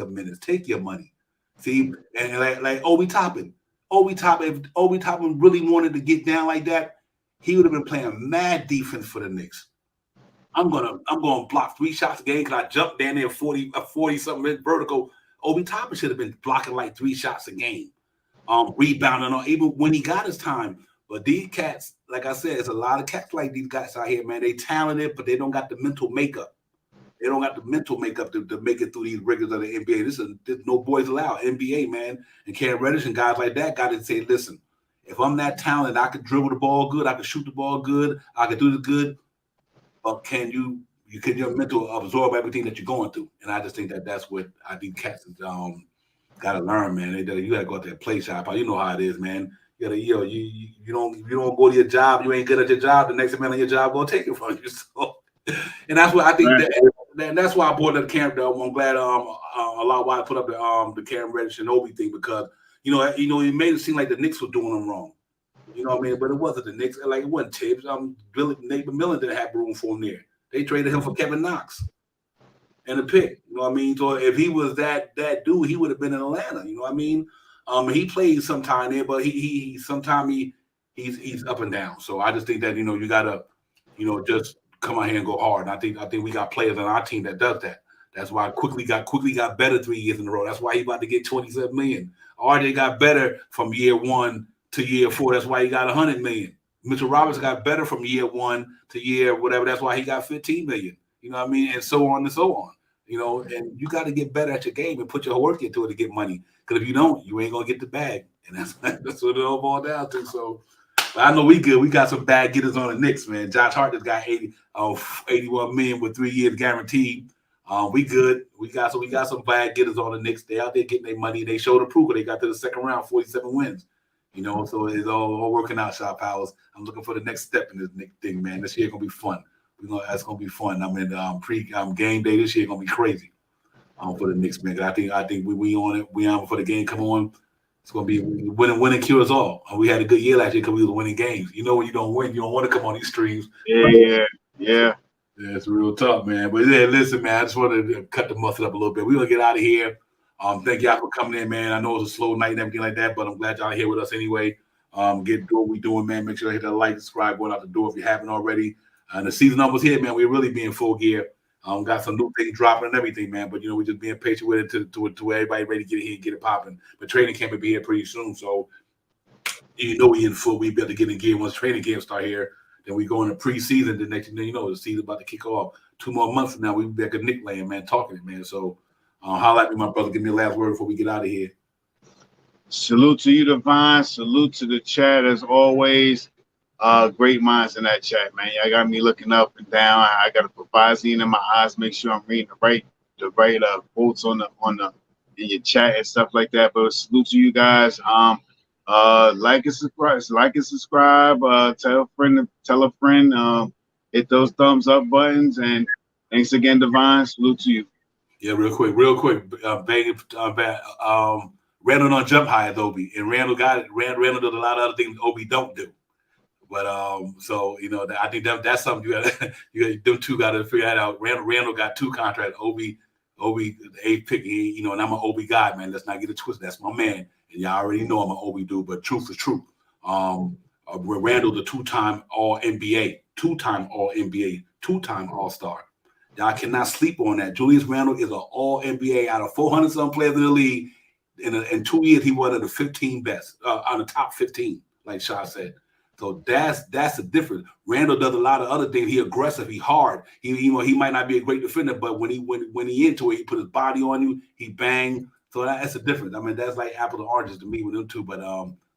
minutes, take your money. See, and like Obi Toppin. If Obi Toppin really wanted to get down like that, he would have been playing mad defense for the Knicks. I'm gonna block 3 shots a game because I jumped down there 40 something vertical. Obi Toppin should have been blocking like 3 shots a game, rebounding on even when he got his time. But these cats, like I said, there's a lot of cats like these guys out here, man. They talented, but they don't got the mental makeup. They don't got the mental makeup to make it through these rigors of the NBA. There's no boys allowed. NBA, man. And Cam Reddish and guys like that got to say, listen, if I'm that talented, I can dribble the ball good, I can shoot the ball good, I can do the good, but can your mental absorb everything that you're going through? And I just think that's what I think cats got to learn, man. You got to go out there and play shop. You know how it is, man. You don't go to your job. You ain't good at your job. The next man on your job will take it from you. So, and that's what I think. And that's why I brought up Cam. I'm glad a lot why I put up the Cam Reddish and Obi thing because you know it made it seem like the Knicks were doing them wrong. You know what I mean? But it wasn't the Knicks. Like it wasn't Tibbs. Nate McMillan didn't have room for him there. They traded him for Kevin Knox and a pick. You know what I mean? So if he was that dude, he would have been in Atlanta. You know what I mean? He plays sometime there, but he's up and down. So I just think that you gotta just come out here and go hard. And I think we got players on our team that does that. That's why quickly got better 3 years in a row. That's why he's about to get $27 million. RJ got better from year 1 to year 4. That's why he got $100 million. Mitchell Roberts got better from year 1 to year whatever. That's why he got $15 million. You know what I mean? And so on and so on. And you got to get better at your game and put your work into it to get money. Because if you don't, you ain't gonna get the bag. And that's what it all boils down to. So I know we good. We got some bag getters on the Knicks, man. Josh Hart just got $81 million with 3 years guaranteed. We good. We got some bag getters on the Knicks. They out there getting their money. They showed the proof. They got to the second round, 47 wins. So it's all working out, Shot Powers. I'm looking for the next step in this Knicks thing, man. This year gonna be fun. That's gonna be fun. I mean, game day this year gonna be crazy. For the Knicks, man. I think we on it. We on before the game come on. It's gonna be winning cures all. We had a good year last year because we were winning games. When you don't win, you don't want to come on these streams. Yeah. It's real tough, man. But yeah, listen, man. I just wanted to cut the mustard up a little bit. We're gonna get out of here. Thank y'all for coming in, man. I know it's a slow night and everything like that, but I'm glad y'all are here with us anyway. Do what we doing, man. Make sure you hit that like, subscribe, going out the door if you haven't already. And the season numbers here, man. We're really being full gear. Got some new things dropping and everything, man. But we're just being patient with it to everybody ready to get it here and get it popping. But training camp will be here pretty soon, so we in full. We be able to get in gear once training camp start here. Then we go into preseason. The next thing the season about to kick off. 2 more months from now, we be back at Nick Land, man, talking it, man. So holla at me, my brother. Give me a last word before we get out of here. Salute to you, Divine. Salute to the chat as always. Great minds in that chat, man. Y'all got me looking up and down. I got to put Visine in my eyes, make sure I'm reading the right quotes in your chat and stuff like that. But salute to you guys. Like and subscribe. Tell a friend. Hit those thumbs up buttons. And thanks again, Divine. Salute to you. Yeah, real quick. Randall don't jump high as Obi, and Randall got it. Randall does a lot of other things Obi don't do. But I think that's something them two got to figure that out. Randall got 2 contracts. Obi, the 8th pick. And I'm an Obi guy, man. Let's not get it twisted. That's my man, and y'all already know I'm an Obi dude. But truth is truth. Randall, the 2-time All NBA, 2-time All NBA, 2-time All Star. Y'all cannot sleep on that. Julius Randle is an All NBA out of 400 some players in the league. In 2 years, he was one of the 15 best, on the top 15, like Shaw said. So that's the difference. Randall does a lot of other things. He aggressive. He hard. He might not be a great defender, but when he into it, he put his body on you. He bang. So that's the difference. I mean, that's like apples and oranges to me with them two. But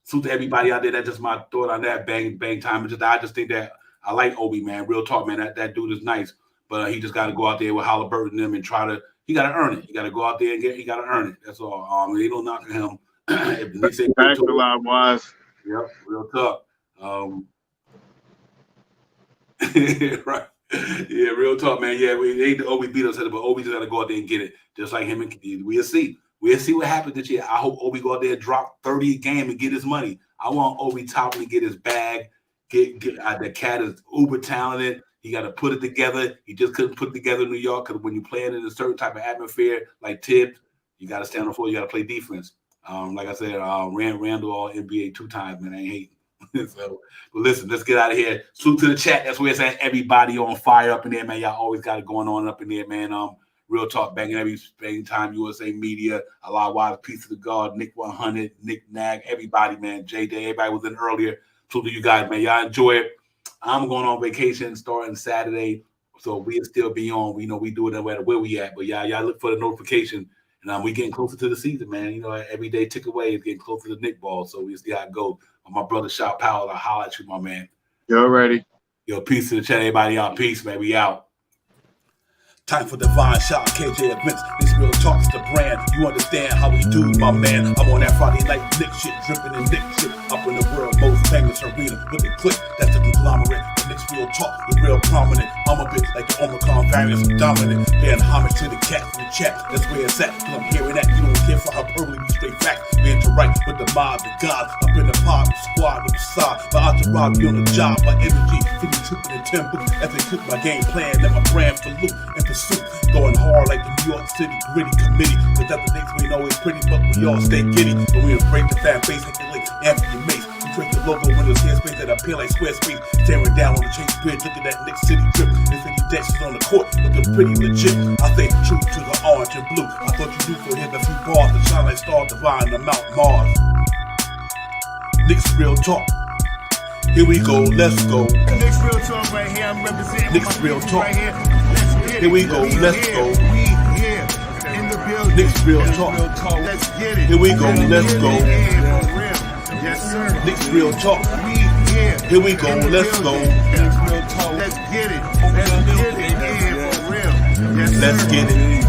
salute to everybody out there. That's just my thought on that bang time. I just think that I like Obi, man. Real talk, man. That dude is nice. but he just got to go out there with Halliburton and them and try to. He got to earn it. He got to go out there and he got to earn it. That's all. They don't knock him. If the Knicks ain't Back a lot was. Yep, real tough. Right. Yeah, real talk, man. Yeah, they Obi beat us, but Obi just got to go out there and get it, just like him. And we'll see. We'll see what happens this year. I hope Obi go out there and drop 30 a game and get his money. I want Obi Toppin to get his bag. The cat is uber talented. He got to put it together. He just couldn't put it together in New York because when you're playing in a certain type of atmosphere like Tibbs, you got to stand on the floor. You got to play defense. Like I said, Randall all NBA 2 times, man. I ain't hating. So, but listen, let's get out of here. Salute to the chat. That's where it's at. Everybody on fire up in there, man. Y'all always got it going on up in there, man. Real talk, banging every time. USA Media, a lot of wide piece of the guard, Nick 100, Nick Nag, everybody, man. J Day, everybody was in earlier. Salute to you guys, man. Y'all enjoy it. I'm going on vacation starting Saturday, so we'll still be on. We know we do it no matter where we at, but y'all look for the notification. And we getting closer to the season, man. You know, every day tick away is getting closer to Knick ball. So we'll see how it goes. My brother Shot Powell, I'll holler at you, my man. You're ready. Yo, peace to the chat, everybody. Y'all, peace, man. We out. Time for Divine Shot, KJ events. This real talk's the brand. You understand how we do, my man. I'm on that Friday night Knick shit, dripping in Knick shit. Up in the world, most famous arena with the click. That's the conglomerate. The Knicks real talk, the real prominent. I'm a bit like the Omicron variant, dominant. Paying homage to the cat in the chat. That's where it's at. Cause I'm hearing that. You don't care for hyperbole, you straight facts. We interact with the mob, the gods. Up in the pod, the squad, with the side. My entourage be on the job, my energy. Feeling tripping in tempo. As they cook my game plan, and my brand for loot and pursuit. Going hard like the New York City gritty committee. Cause that's the things we know is pretty, but we all stay giddy. And we embrace the fan base, like the links, Anthony Mace. We drink the logo when there's headspace that appear like Squarespace. Staring down on the Chase Bridge, look at that Knick City drip. There's any dashes on the court, looking pretty legit. I stay true to the orange and blue. I thought you knew for him a few bars to shine like Star Divine to Mount Mars. Knicks real talk. Here we go, let's go. Knicks real talk right here. I'm representing Knicks real talk. right here. Let's get it. Here we go, let's go. We here in the building. Knicks real talk. Let's get it. Here we go, let's go. Yeah, for real. Yes, sir. Knicks real talk. We here. Here we go, let's go. Let's get it. Let's get it. Yeah, for real. Yes, sir. Let's get it.